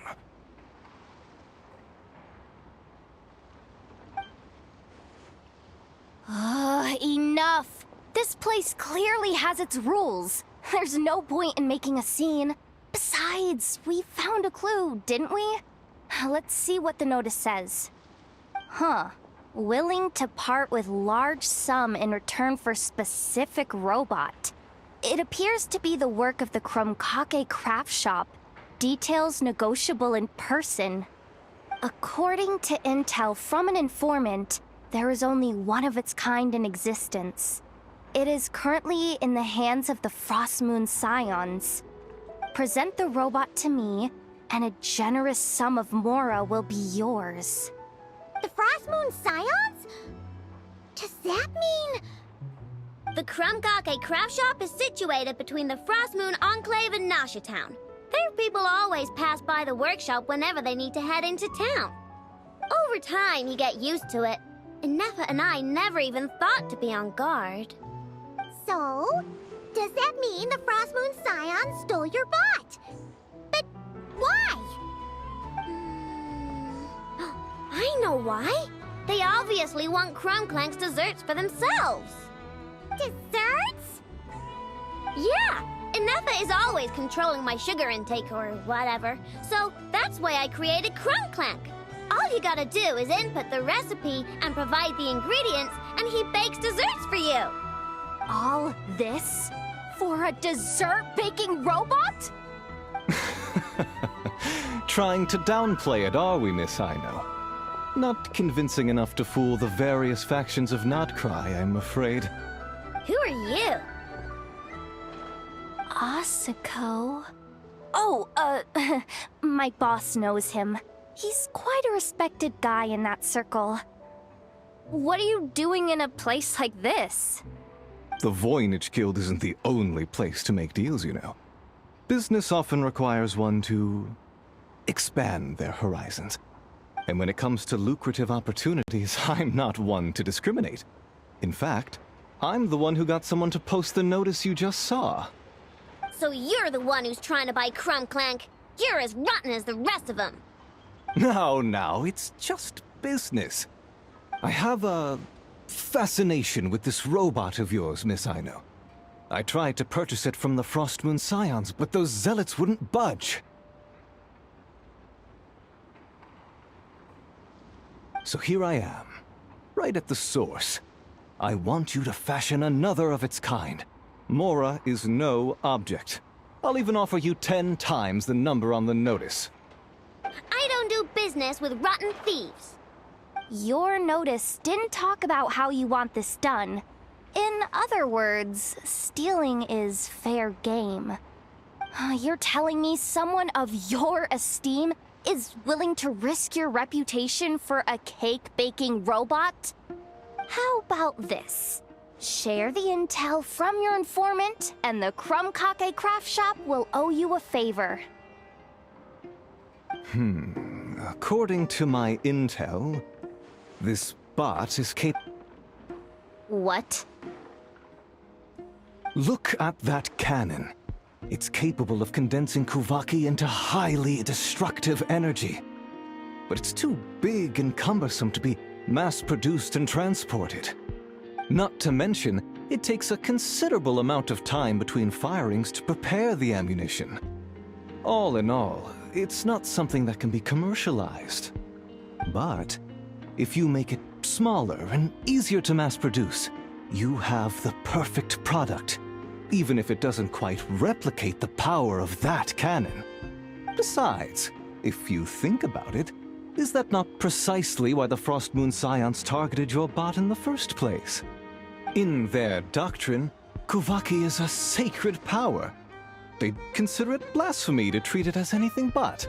Enough! This place clearly has its rules. There's no point in making a scene. Besides, we found a clue, didn't we? Let's see what the notice says. Huh. Willing to part with large sum in return for specific robot. It appears to be the work of the Krumkake craft shop. Details negotiable in person. According to intel from an informant, there is only one of its kind in existence. It is currently in the hands of the Frostmoon Scions. Present the robot to me, and a generous sum of Mora will be yours. The Frostmoon Scions? Does that mean... The Krumkake craft shop is situated between the Frostmoon Enclave and Nasha Town. Their people always pass by the workshop whenever they need to head into town. Over time, you get used to it, and Nefa and I never even thought to be on guard. So, does that mean the Frostmoon Scions stole your bot? But why? I know why. They obviously want Krumklank's desserts for themselves. Desserts? Yeah, and Nefa is always controlling my sugar intake or whatever, so that's why I created Krumklank. All you gotta do is input the recipe and provide the ingredients, and he bakes desserts for you. All this for a dessert baking robot? Trying to downplay it, are we, Miss Aino? Not convincing enough to fool the various factions of Notcry, I'm afraid. Who are you? Asako. Oh, my boss knows him. He's quite a respected guy in that circle. What are you doing in a place like this? The Voynich Guild isn't the only place to make deals, you know. Business often requires one to expand their horizons. And when it comes to lucrative opportunities, I'm not one to discriminate. In fact, I'm the one who got someone to post the notice you just saw. So you're the one who's trying to buy Krumklank. You're as rotten as the rest of them. No, it's just business. I have a fascination with this robot of yours, Miss Aino. I tried to purchase it from the Frostmoon Scions, but those zealots wouldn't budge. So here I am, right at the source. I want you to fashion another of its kind. Mora is no object. I'll even offer you 10 times the number on the notice. I don't do business with rotten thieves. Your notice didn't talk about how you want this done. In other words, stealing is fair game. You're telling me someone of your esteem is willing to risk your reputation for a cake-baking robot? How about this? Share the intel from your informant, and the Krumkake craft shop will owe you a favor. According to my intel, this bot is What? Look at that cannon. It's capable of condensing Kuvaki into highly destructive energy. But it's too big and cumbersome to be mass-produced and transported. Not to mention, it takes a considerable amount of time between firings to prepare the ammunition. All in all, it's not something that can be commercialized. But if you make it smaller and easier to mass-produce, you have the perfect product, even if it doesn't quite replicate the power of that cannon. Besides, if you think about it, is that not precisely why the Frostmoon Scions targeted your bot in the first place? In their doctrine, Kuvaki is a sacred power. They'd consider it blasphemy to treat it as anything but.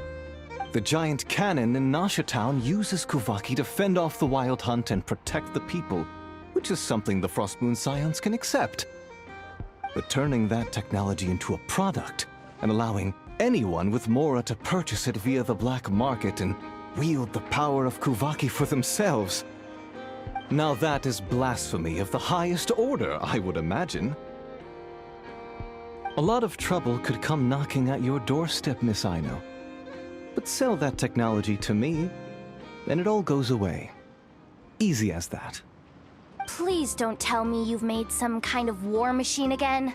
The giant cannon in Nasha Town uses Kuvaki to fend off the Wild Hunt and protect the people, which is something the Frostmoon Scions can accept. But turning that technology into a product and allowing anyone with Mora to purchase it via the black market and wield the power of Kuvaki for themselves. Now that is blasphemy of the highest order, I would imagine. A lot of trouble could come knocking at your doorstep, Miss Aino. But sell that technology to me, and it all goes away. Easy as that. Please don't tell me you've made some kind of war machine again.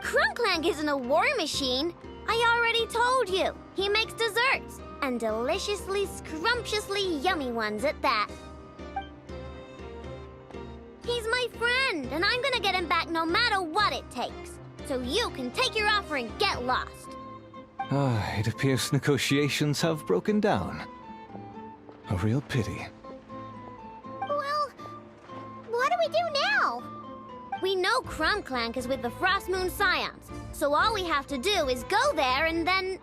Crunklank isn't a war machine. I already told you. He makes desserts, and deliciously, scrumptiously yummy ones at that. He's my friend, and I'm gonna get him back no matter what it takes. So you can take your offer and get lost. It appears negotiations have broken down. A real pity. Well, what do we do now? We know Crunklank is with the Frost Moon Scions, so all we have to do is go there and then...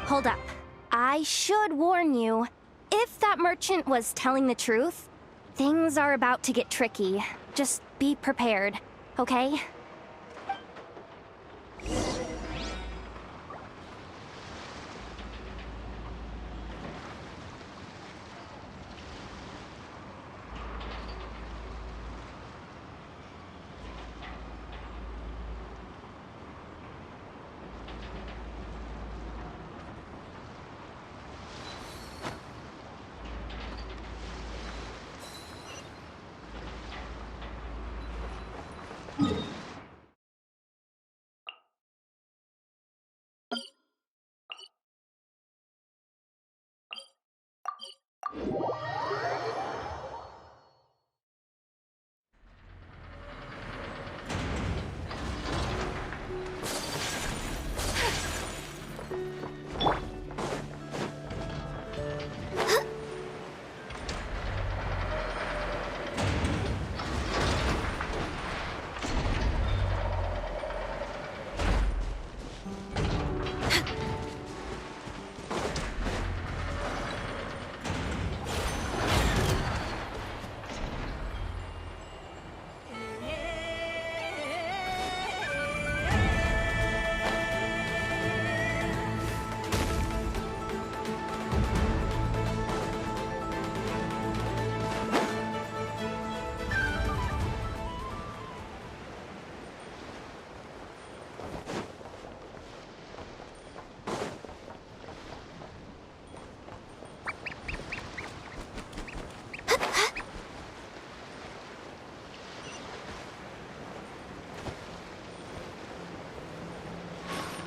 Hold up. I should warn you. If that merchant was telling the truth, things are about to get tricky. Just be prepared, okay?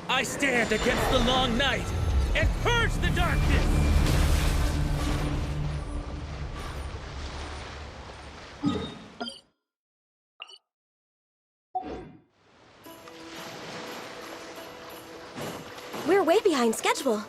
I stand against the long night and purge the darkness! We're way behind schedule.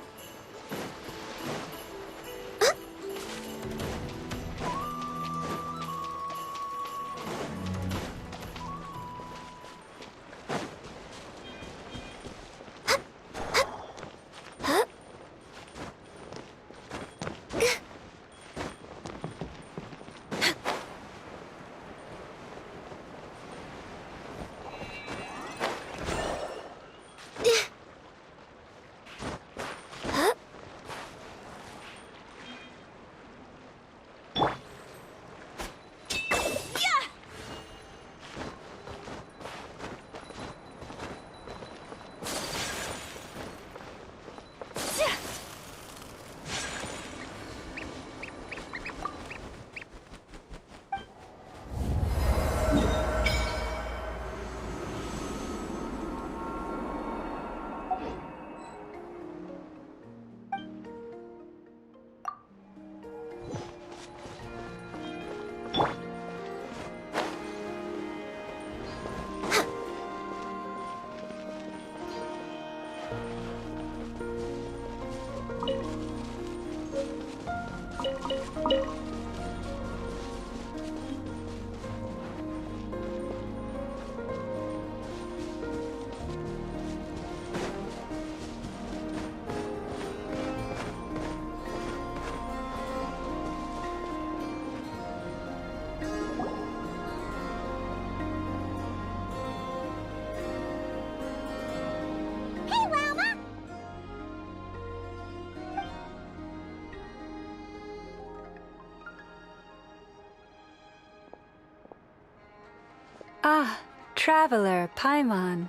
Traveler Paimon,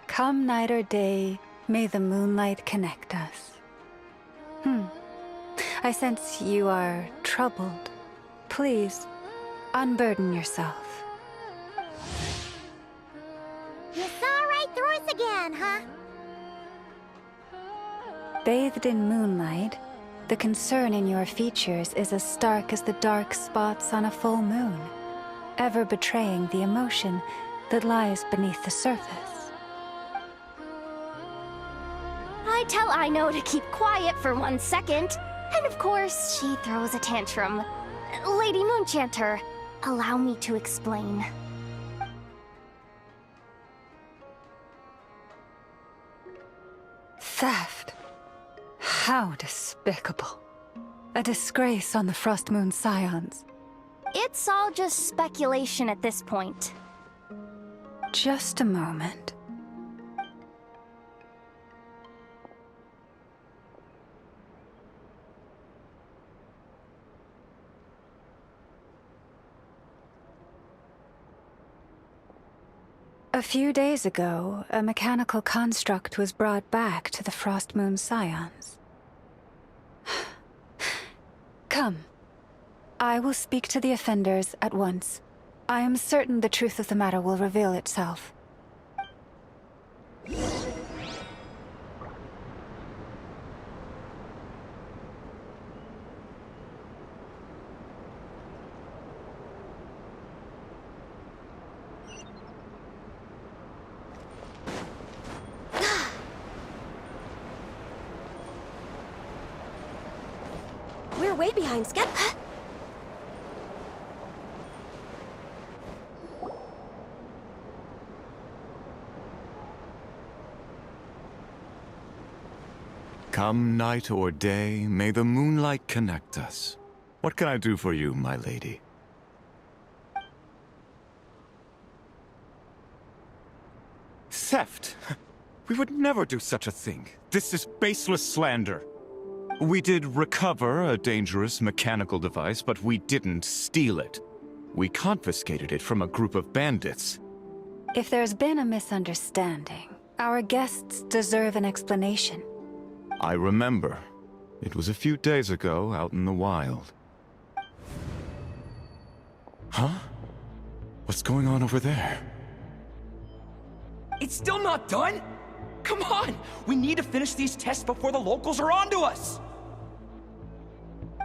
come night or day, may the moonlight connect us. I sense you are troubled. Please, unburden yourself. You saw right through us again, huh? Bathed in moonlight, the concern in your features is as stark as the dark spots on a full moon, ever betraying the emotion that lies beneath the surface. I tell Aino to keep quiet for 1 second, and of course, she throws a tantrum. Lady Moonchanter, allow me to explain. Theft. How despicable. A disgrace on the Frost Moon Scions. It's all just speculation at this point. Just a moment. A few days ago, a mechanical construct was brought back to the Frost Moon Scions. Come. I will speak to the offenders at once. I am certain the truth of the matter will reveal itself. We're way behind schedule. Come night or day, may the moonlight connect us. What can I do for you, my lady? Theft? We would never do such a thing. This is baseless slander. We did recover a dangerous mechanical device, but we didn't steal it. We confiscated it from a group of bandits. If there's been a misunderstanding, our guests deserve an explanation. I remember. It was a few days ago out in the wild. Huh? What's going on over there? It's still not done? Come on! We need to finish these tests before the locals are onto us!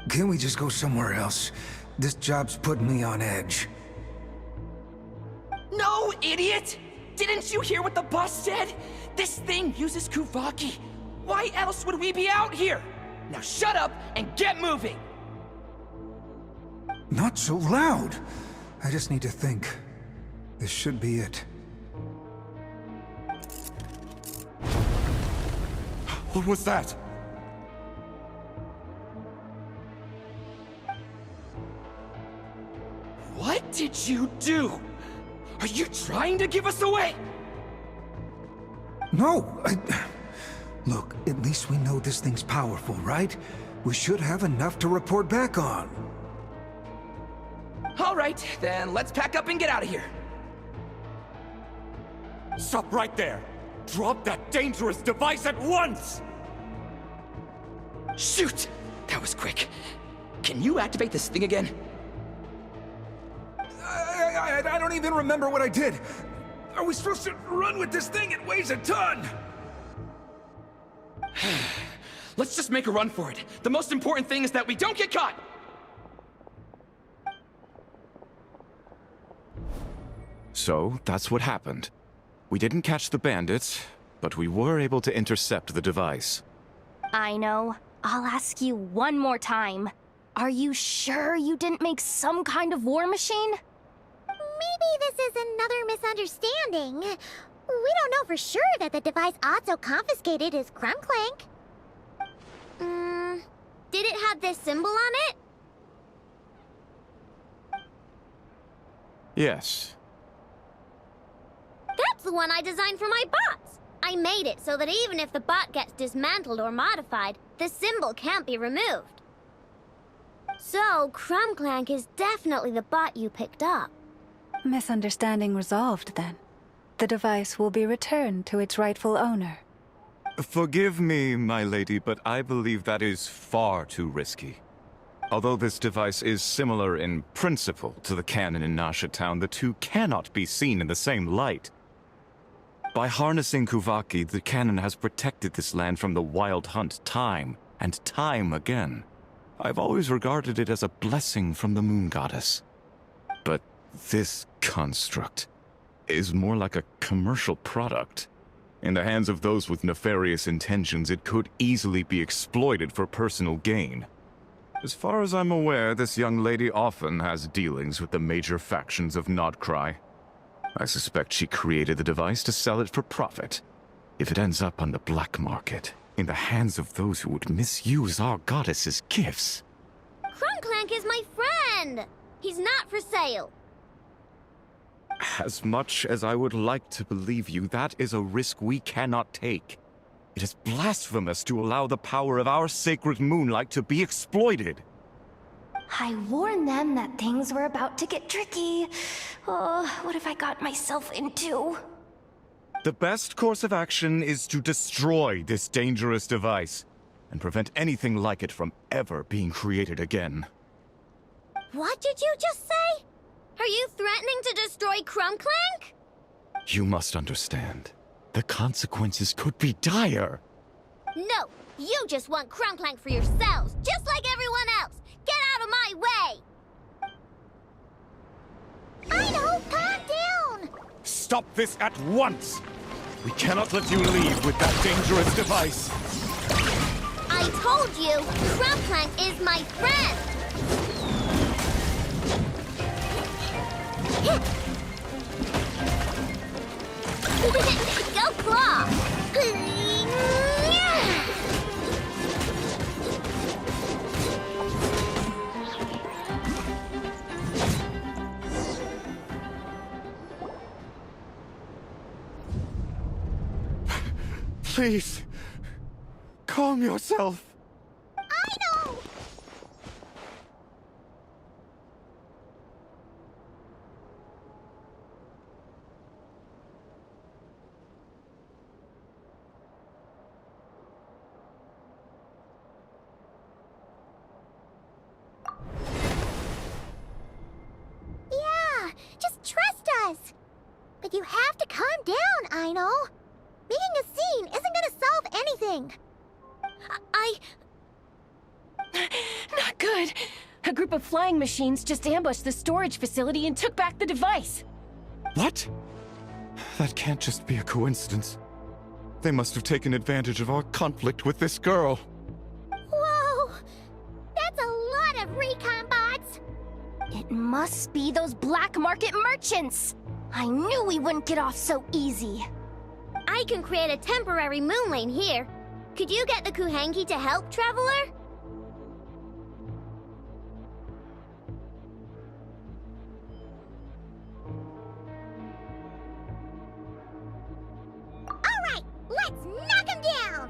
Can't we just go somewhere else? This job's putting me on edge. No, idiot! Didn't you hear what the boss said? This thing uses Kuvaki. Why else would we be out here? Now shut up and get moving! Not so loud! I just need to think. This should be it. What was that? What did you do? Are you trying to give us away? No, Look, at least we know this thing's powerful, right? We should have enough to report back on. All right, then let's pack up and get out of here. Stop right there! Drop that dangerous device at once! Shoot! That was quick. Can you activate this thing again? I don't even remember what I did. Are we supposed to run with this thing? It weighs a ton! Let's just make a run for it. The most important thing is that we don't get caught! So, that's what happened. We didn't catch the bandits, but we were able to intercept the device. I know. I'll ask you one more time. Are you sure you didn't make some kind of war machine? Maybe this is another misunderstanding. We don't know for sure that the device Otto confiscated is Krumclank. Did it have this symbol on it? Yes. That's the one I designed for my bots. I made it so that even if the bot gets dismantled or modified, the symbol can't be removed. So, Krumclank is definitely the bot you picked up. Misunderstanding resolved, then. the device will be returned to its rightful owner. Forgive me, my lady, but I believe that is far too risky. Although this device is similar in principle to the cannon in Nasha Town, the two cannot be seen in the same light. By harnessing Kuvaki, the cannon has protected this land from the wild hunt time and time again. I've always regarded it as a blessing from the moon goddess. But this construct is more like a commercial product. In the hands of those with nefarious intentions, it could easily be exploited for personal gain. As far as I'm aware, this young lady often has dealings with the major factions of Nodcry. I suspect she created the device to sell it for profit. If it ends up on the black market, in the hands of those who would misuse our goddess's gifts... Krumklank is my friend! He's not for sale. As much as I would like to believe you, that is a risk we cannot take. It is blasphemous to allow the power of our sacred moonlight to be exploited. I warned them that things were about to get tricky. Oh, what have I got myself into? The best course of action is to destroy this dangerous device and prevent anything like it from ever being created again. What did you just say? Are you threatening to destroy Krumklank? You must understand. The consequences could be dire. No, you just want Krumklank for yourselves, just like everyone else. Get out of my way! I know, calm down! Stop this at once! We cannot let you leave with that dangerous device. I told you, Krumklank is my friend! Go Claw! Please, calm yourself. I know! Yeah, just trust us. But you have to calm down, I know. Making a scene isn't gonna solve anything. Not good. A group of flying machines just ambushed the storage facility and took back the device. What? That can't just be a coincidence. They must have taken advantage of our conflict with this girl. Whoa! That's a lot of recon bots! It must be those black market merchants! I knew we wouldn't get off so easy. I can create a temporary moon lane here. Could you get the Kuhangi to help, Traveler? Alright, let's knock him down!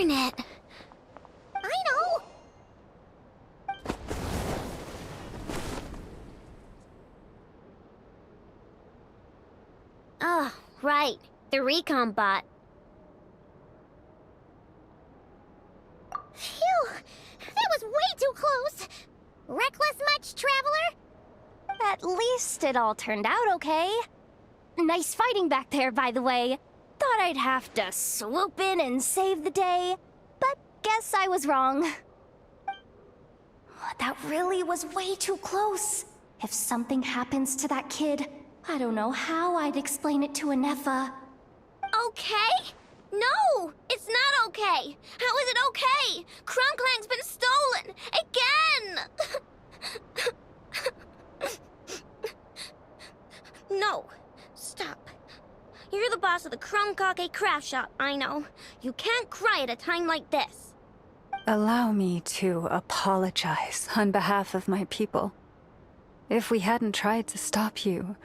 Darn it. I know. Oh, right. The recon bot. Phew! That was way too close! Reckless much, Traveler? At least it all turned out okay. Nice fighting back there, by the way. Thought I'd have to swoop in and save the day, but guess I was wrong. That really was way too close. If something happens to that kid, I don't know how I'd explain it to Anefa. Okay? No! It's not okay! How is it okay? Crumclank's been stolen! Again! No. Stop. You're the boss of the Krumkake craft shop, I know. You can't cry at a time like this. Allow me to apologize on behalf of my people. If we hadn't tried to stop you,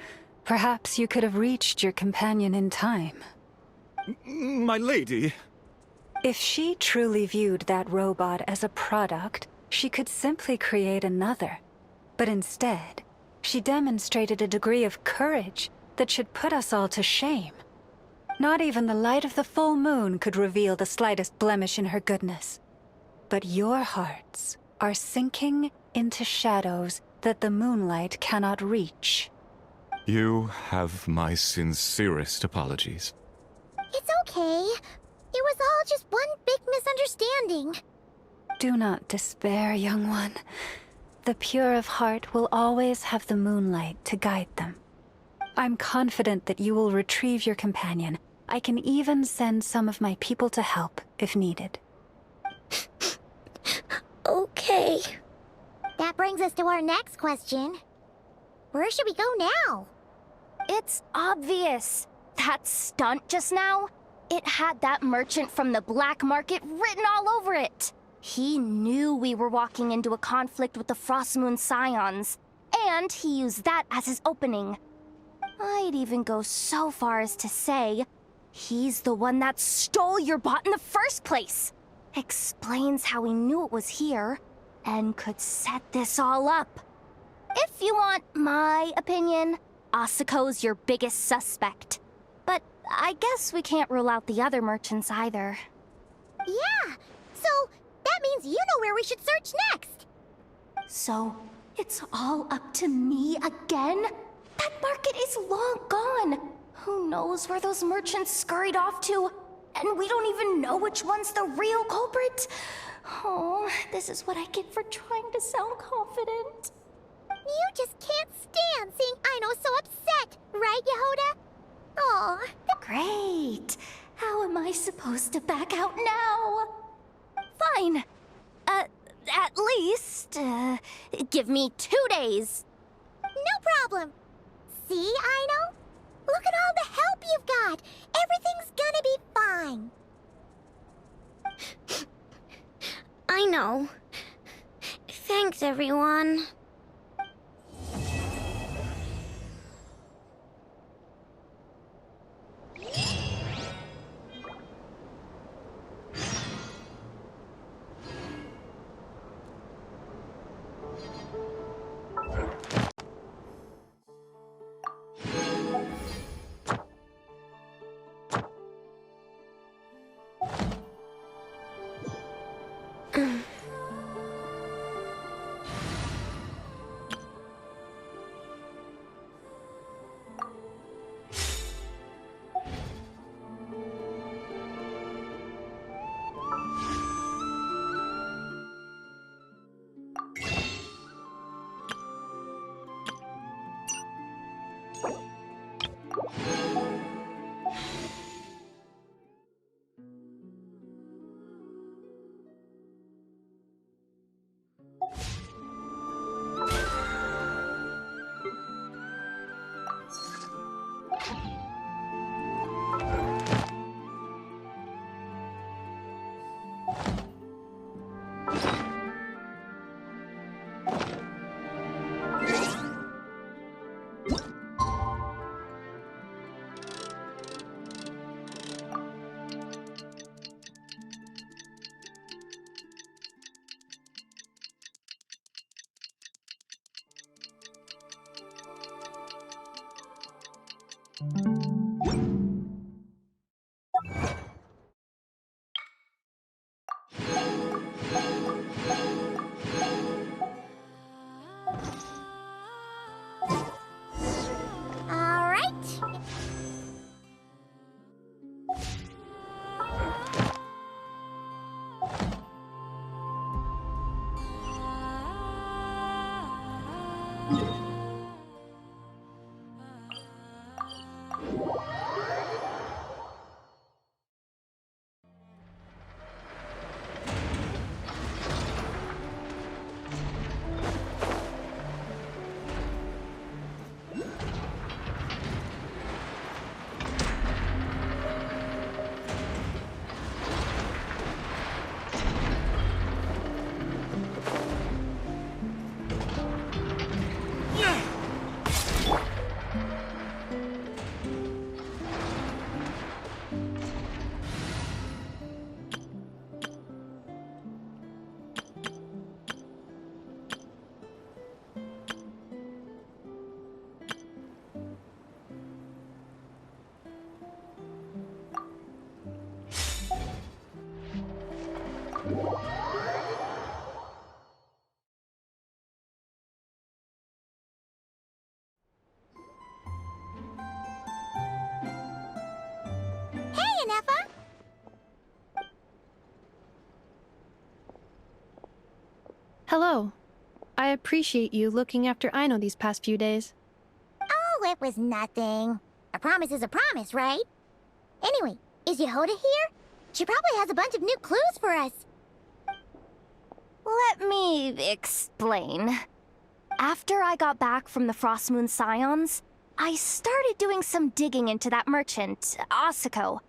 perhaps you could have reached your companion in time. My lady. If she truly viewed that robot as a product, she could simply create another. But instead, she demonstrated a degree of courage that should put us all to shame. Not even the light of the full moon could reveal the slightest blemish in her goodness. But your hearts are sinking into shadows that the moonlight cannot reach. You have my sincerest apologies. It's okay. It was all just one big misunderstanding. Do not despair, young one. The pure of heart will always have the moonlight to guide them. I'm confident that you will retrieve your companion. I can even send some of my people to help if needed. Okay. That brings us to our next question. Where should we go now? It's obvious. That stunt just now, it had that merchant from the black market written all over it. He knew we were walking into a conflict with the Frostmoon Scions, and he used that as his opening. I'd even go so far as to say, he's the one that stole your bot in the first place. Explains how he knew it was here, and could set this all up. If you want my opinion, Asuko's your biggest suspect. But I guess we can't rule out the other merchants either. Yeah, so that means you know where we should search next. So, it's all up to me again? That market is long gone. Who knows where those merchants scurried off to? And we don't even know which one's the real culprit. Oh, this is what I get for trying to sound confident. You just can't stand seeing Aino so upset, right, Yehoda? Aw. Great. How am I supposed to back out now? Fine. At least, give me 2 days. No problem. See, Aino? Look at all the help you've got. Everything's gonna be fine. I know. Thanks, everyone. All right. Hey, Anefa! Hello. I appreciate you looking after Aino these past few days. Oh, it was nothing. A promise is a promise, right? Anyway, is Yehoda here? She probably has a bunch of new clues for us. Let me explain. After I got back from the Frost Moon Scions, I started doing some digging into that merchant, Asako.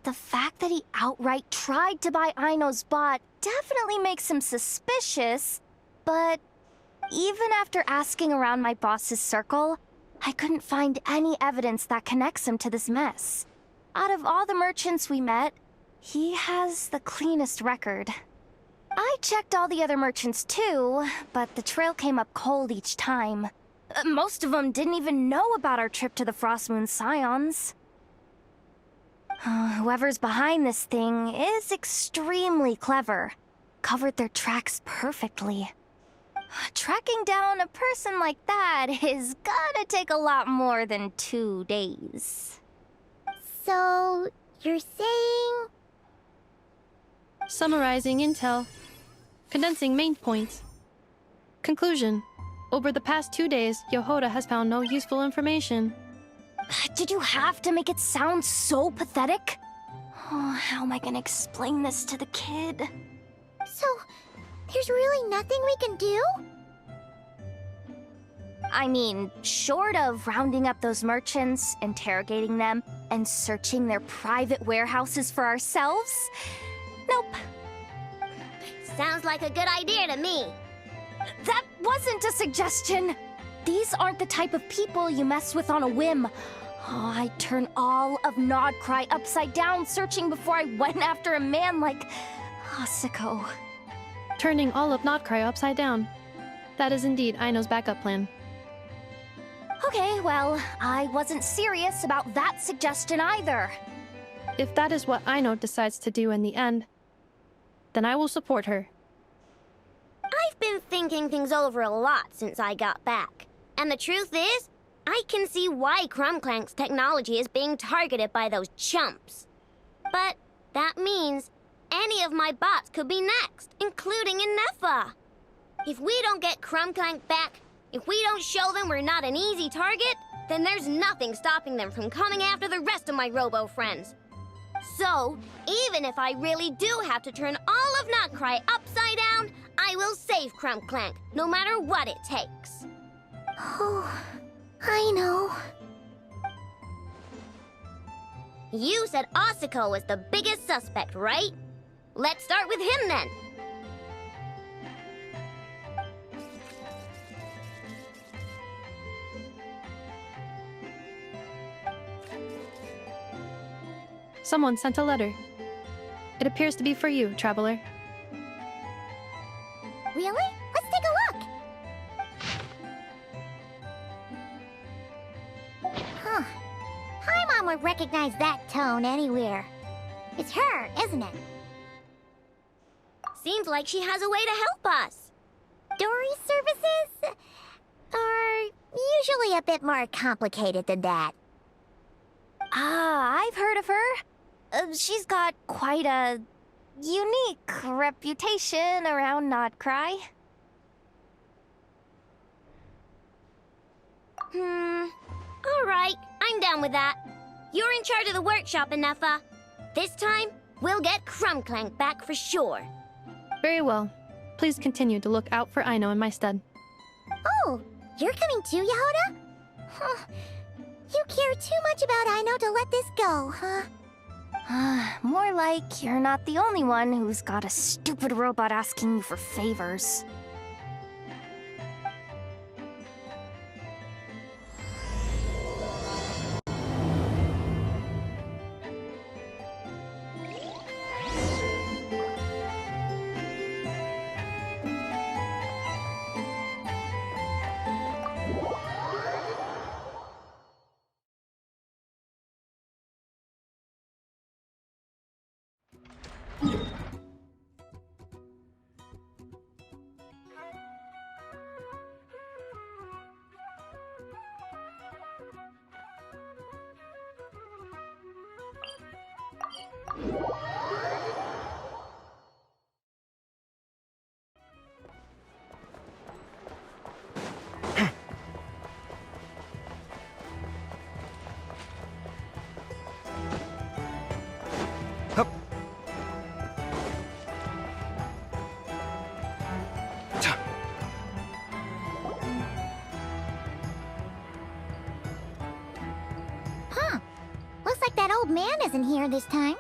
The fact that he outright tried to buy Aino's bot definitely makes him suspicious, but even after asking around my boss's circle, I couldn't find any evidence that connects him to this mess. Out of all the merchants we met, he has the cleanest record. I checked all the other merchants too, but the trail came up cold each time. Most of them didn't even know about our trip to the Frost Moon Scions. Whoever's behind this thing is extremely clever. Covered their tracks perfectly. Tracking down a person like that is gonna take a lot more than 2 days. So, you're saying... Summarizing intel. Condensing main points. Conclusion. Over the past 2 days, Yehoda has found no useful information. Did you have to make it sound so pathetic? Oh, how am I gonna explain this to the kid? So, there's really nothing we can do? I mean, short of rounding up those merchants, interrogating them, and searching their private warehouses for ourselves? Nope. Sounds like a good idea to me. That wasn't a suggestion. These aren't the type of people you mess with on a whim. Oh, I'd turn all of Nodcry upside down searching before I went after a man like Asako. Turning all of Nodcry upside down. That is indeed Aino's backup plan. Okay, well, I wasn't serious about that suggestion either. If that is what Aino decides to do in the end, then I will support her. I've been thinking things over a lot since I got back. And the truth is, I can see why Crumclank's technology is being targeted by those chumps. But that means any of my bots could be next, including Inefa. If we don't get Crumclank back, if we don't show them we're not an easy target, then there's nothing stopping them from coming after the rest of my robo friends. So, even if I really do have to turn all of Notcry upside down, I will save Crumclank, no matter what it takes. Oh, I know. You said Asako was the biggest suspect, right? Let's start with him then. Someone sent a letter. It appears to be for you, traveler. Really? Let's take a look. Huh. would recognize that tone anywhere. It's her, isn't it? Seems like she has a way to help us. Dory's services are usually a bit more complicated than that. Ah, I've heard of her. She's got quite a unique reputation around Notcry. Alright, I'm down with that. You're in charge of the workshop, Anafa. This time, we'll get Crumbclank back for sure. Very well. Please continue to look out for Aino in my stead. Oh, you're coming too, Yehoda? Huh. You care too much about Aino to let this go, huh? More like you're not the only one who's got a stupid robot asking you for favors. Looks like that old man isn't here this time.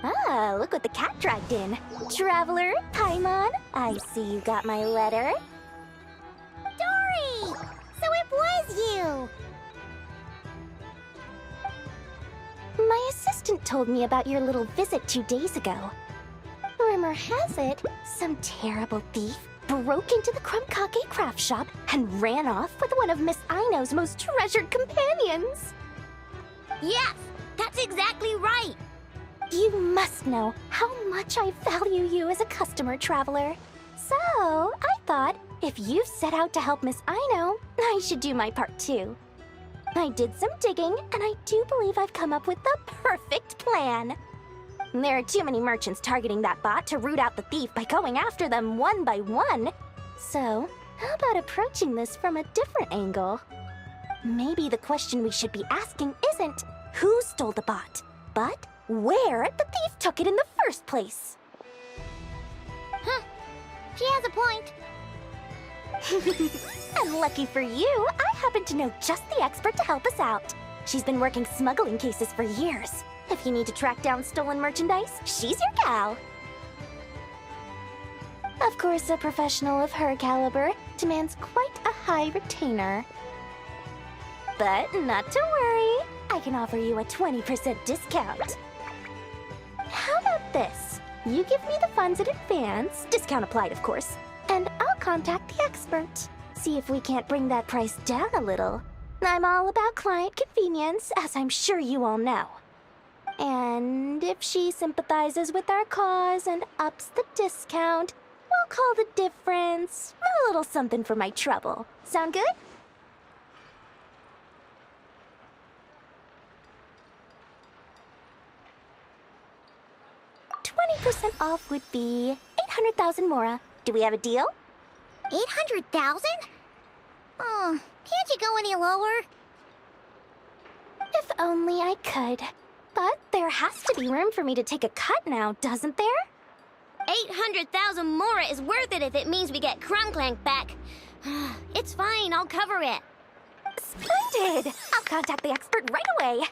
Ah, look what the cat dragged in. Traveler, Paimon, I see you got my letter. Dory! So it was you! My assistant told me about your little visit 2 days ago. Rumor has it, some terrible thief broke into the Crumbcake craft shop and ran off with one of Miss Aino's most treasured companions. Yes, that's exactly right. You must know how much I value you as a customer, Traveler. So, I thought, if you've set out to help Miss Aino, I should do my part too. I did some digging, and I do believe I've come up with the perfect plan. There are too many merchants targeting that bot to root out the thief by going after them one by one. So, how about approaching this from a different angle? Maybe the question we should be asking isn't who stole the bot, but where the thief took it in the first place. Huh. She has a point. And lucky for you, I happen to know just the expert to help us out. She's been working smuggling cases for years. If you need to track down stolen merchandise, she's your gal. Of course, a professional of her caliber demands quite a high retainer. But not to worry, I can offer you a 20% discount. How about this? You give me the funds in advance, discount applied of course, and I'll contact the expert. See if we can't bring that price down a little. I'm all about client convenience, as I'm sure you all know. And if she sympathizes with our cause and ups the discount, we'll call the difference a little something for my trouble. Sound good? %20 off would be 800,000 Mora. Do we have a deal? 800,000? Oh, can't you go any lower? If only I could. But there has to be room for me to take a cut now, doesn't there? 800,000 Mora is worth it if it means we get Crumbclank back. It's fine, I'll cover it. Splendid! I'll contact the expert right away.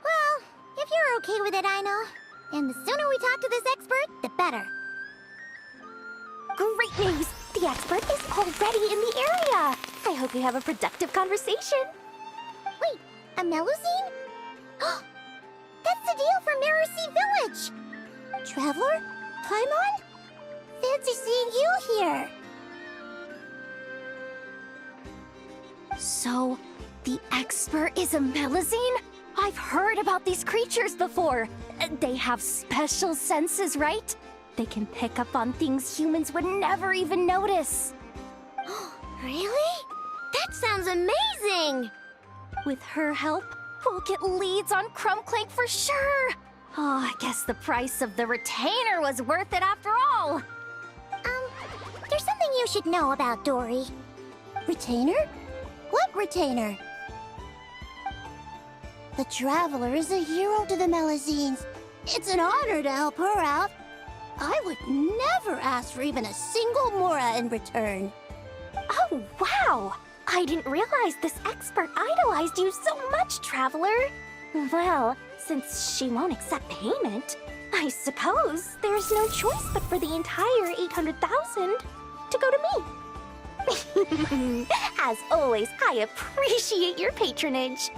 Well, if you're okay with it, Aino. And the sooner we talk to this expert, the better. Great news! The expert is already in the area! I hope you have a productive conversation. Wait, a Melusine? That's the deal for Mercy Village! Traveler? Paimon? Fancy seeing you here! So, the expert is a Melazine? I've heard about these creatures before. They have special senses, right? They can pick up on things humans would never even notice. Really? That sounds amazing! With her help, we'll get leads on Crumbclank for sure. Oh, I guess the price of the retainer was worth it after all. There's something you should know about Dory. Retainer? What retainer? The Traveler is a hero to the Melazines. It's an honor to help her out. I would never ask for even a single Mora in return. Oh, wow! I didn't realize this expert idolized you so much, Traveler. Well, since she won't accept payment, I suppose there's no choice but for the entire 800,000 to go to me. As always, I appreciate your patronage.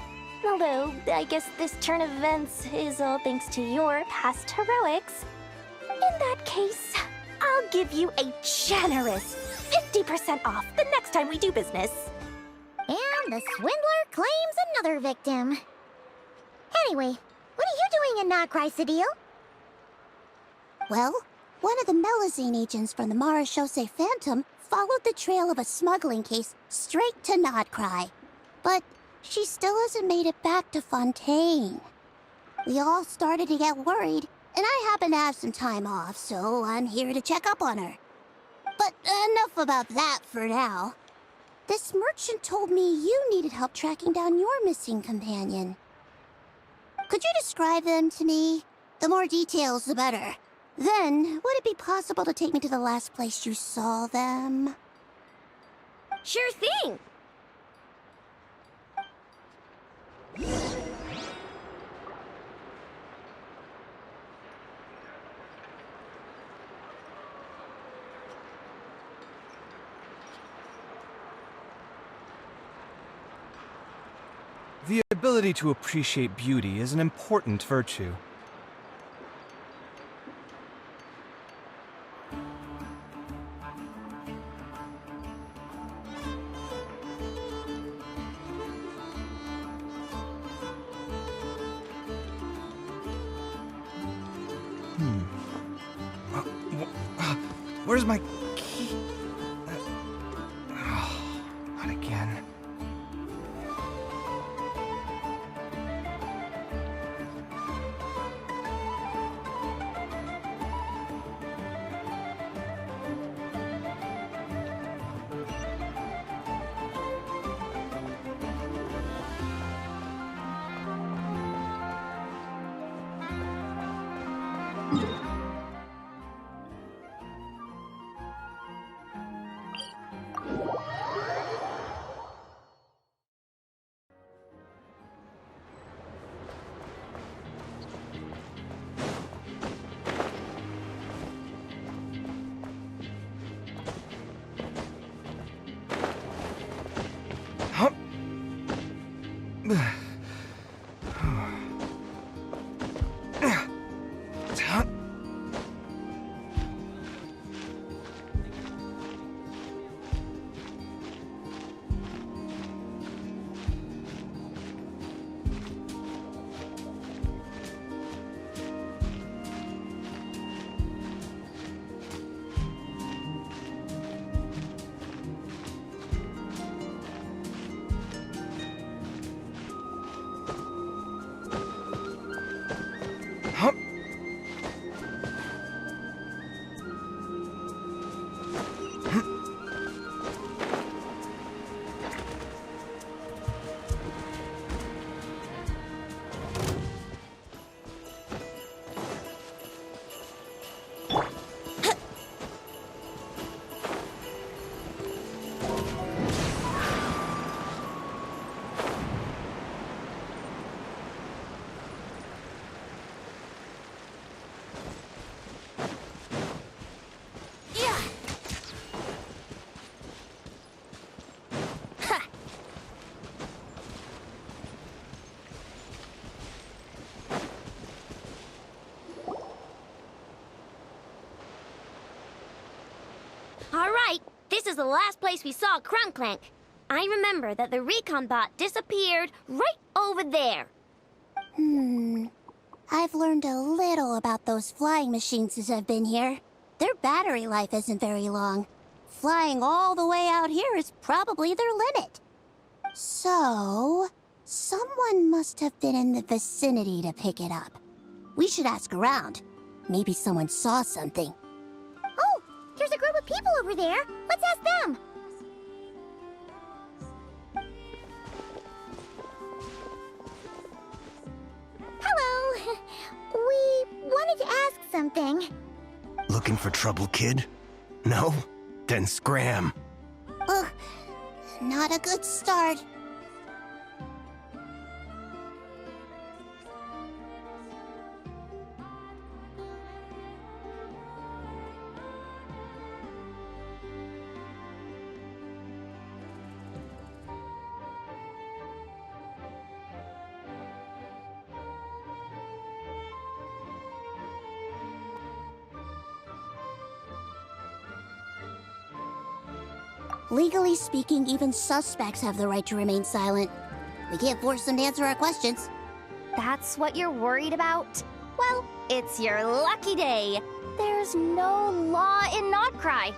Although, I guess this turn of events is all thanks to your past heroics. In that case, I'll give you a generous 50% off the next time we do business. And the swindler claims another victim. Anyway, what are you doing in Notcry, Cedille? Well, one of the Melazine agents from the Marechaussee Phantom followed the trail of a smuggling case straight to Notcry. But she still hasn't made it back to Fontaine. We all started to get worried, and I happen to have some time off, so I'm here to check up on her. But enough about that for now. This merchant told me you needed help tracking down your missing companion. Could you describe them to me? The more details, the better. Then, would it be possible to take me to the last place you saw them? Sure thing! The ability to appreciate beauty is an important virtue. Where's my key? Not again. Alright, this is the last place we saw Crumbclank. I remember that the recon bot disappeared right over there. I've learned a little about those flying machines since I've been here. Their battery life isn't very long. Flying all the way out here is probably their limit. So, someone must have been in the vicinity to pick it up. We should ask around. Maybe someone saw something. Oh, there's a group of people over there. Let's ask them. Hello. We wanted to ask something. Looking for trouble, kid? No? Then scram. Ugh, not a good start. Legally speaking, even suspects have the right to remain silent. We can't force them to answer our questions. That's what you're worried about? Well, it's your lucky day. There's no law in Notcry.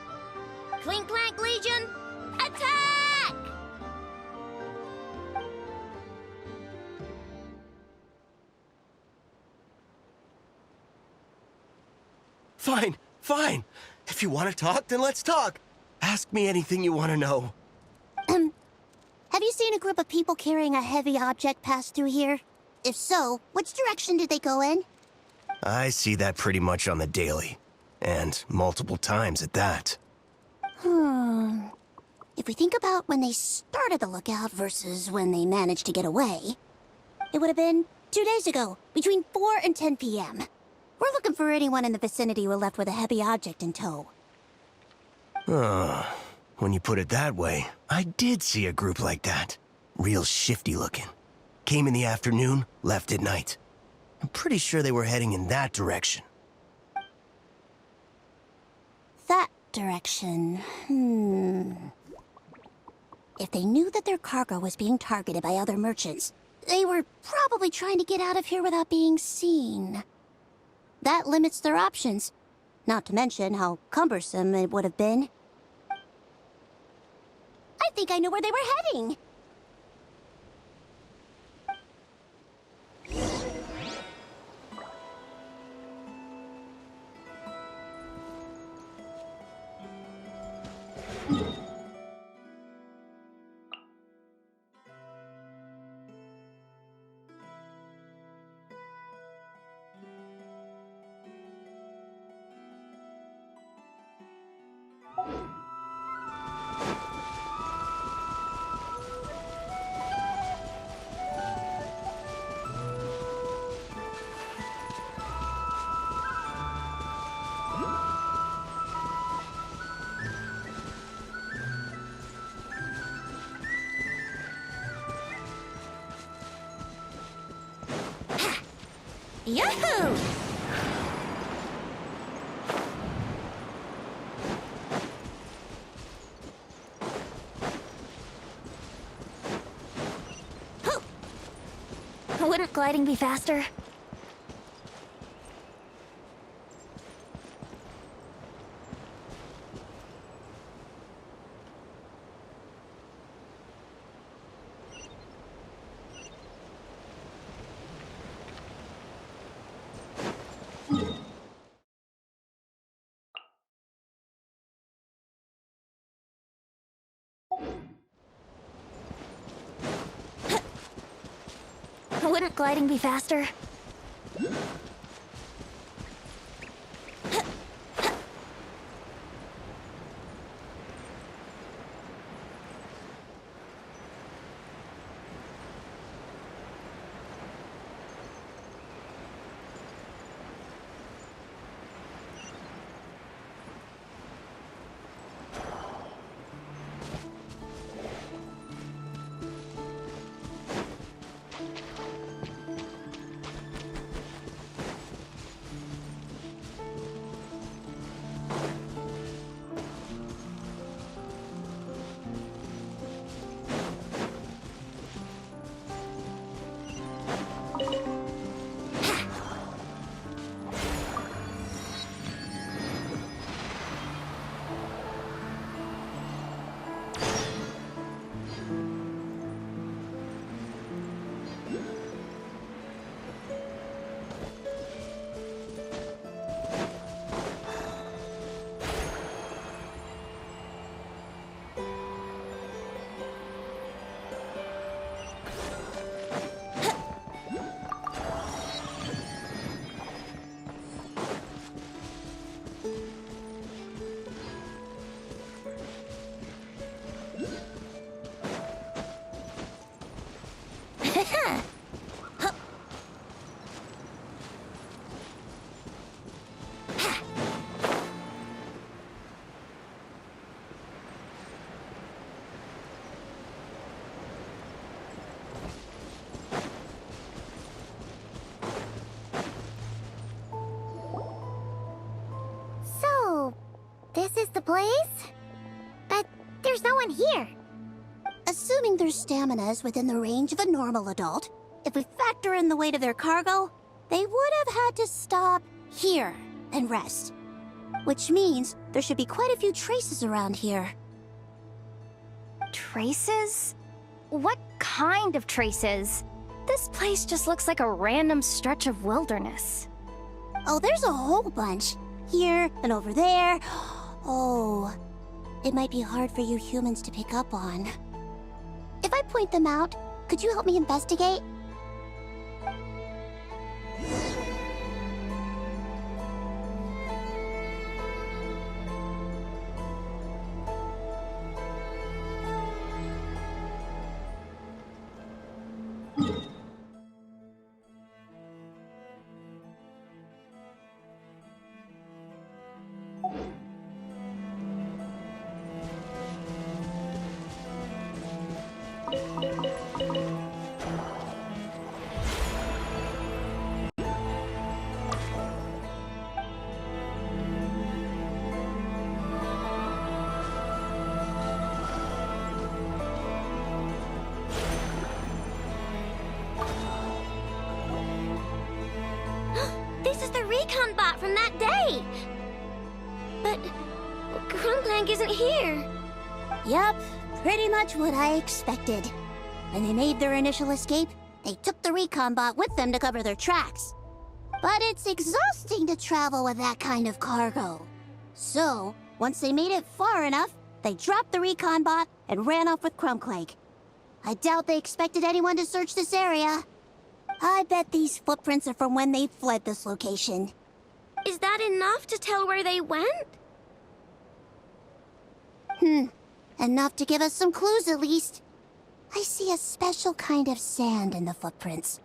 Clink Clank Legion, attack! Fine, fine. If you want to talk, then let's talk. Ask me anything you want to know. Have you seen a group of people carrying a heavy object pass through here? If so, which direction did they go in? I see that pretty much on the daily. And multiple times at that. If we think about when they started the lookout versus when they managed to get away, it would have been 2 days ago, between 4 and 10 p.m. We're looking for anyone in the vicinity who left with a heavy object in tow. When you put it that way, I did see a group like that. Real shifty looking. Came in the afternoon, left at night. I'm pretty sure they were heading in that direction. That direction, If they knew that their cargo was being targeted by other merchants, they were probably trying to get out of here without being seen. That limits their options. Not to mention how cumbersome it would have been. I think I know where they were heading. Yahoo! Wouldn't gliding be faster? Wouldn't gliding be faster? place. But there's no one here. Assuming their stamina is within the range of a normal adult, if we factor in the weight of their cargo, they would have had to stop here and rest. Which means there should be quite a few traces around here. Traces? What kind of traces? This place just looks like a random stretch of wilderness. Oh, there's a whole bunch. Here and over there. Oh, it might be hard for you humans to pick up on. If I point them out, could you help me investigate? This is the recon bot from that day! But Crumblank isn't here. Yup, pretty much what I expected. When they made their initial escape, they took the recon bot with them to cover their tracks. But it's exhausting to travel with that kind of cargo. So, once they made it far enough, they dropped the recon bot and ran off with Crumblank. I doubt they expected anyone to search this area. I bet these footprints are from when they fled this location. Is that enough to tell where they went? Enough to give us some clues at least. I see a special kind of sand in the footprints.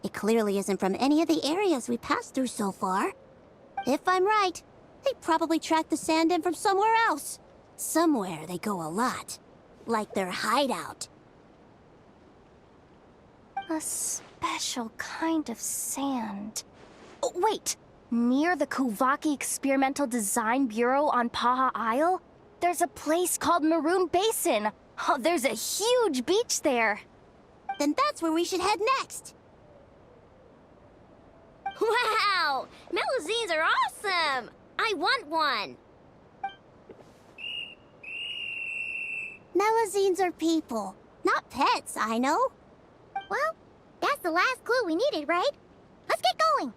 It clearly isn't from any of the areas we passed through so far. If I'm right, they probably tracked the sand in from somewhere else. Somewhere they go a lot. Like their hideout. A special kind of sand. Oh, wait! Near the Kuvaki Experimental Design Bureau on Paha Isle, there's a place called Maroon Basin. Oh, there's a huge beach there. Then that's where we should head next. Wow! Melazines are awesome! I want one! Melazines are people, not pets, I know. Well, that's the last clue we needed, right? Let's get going!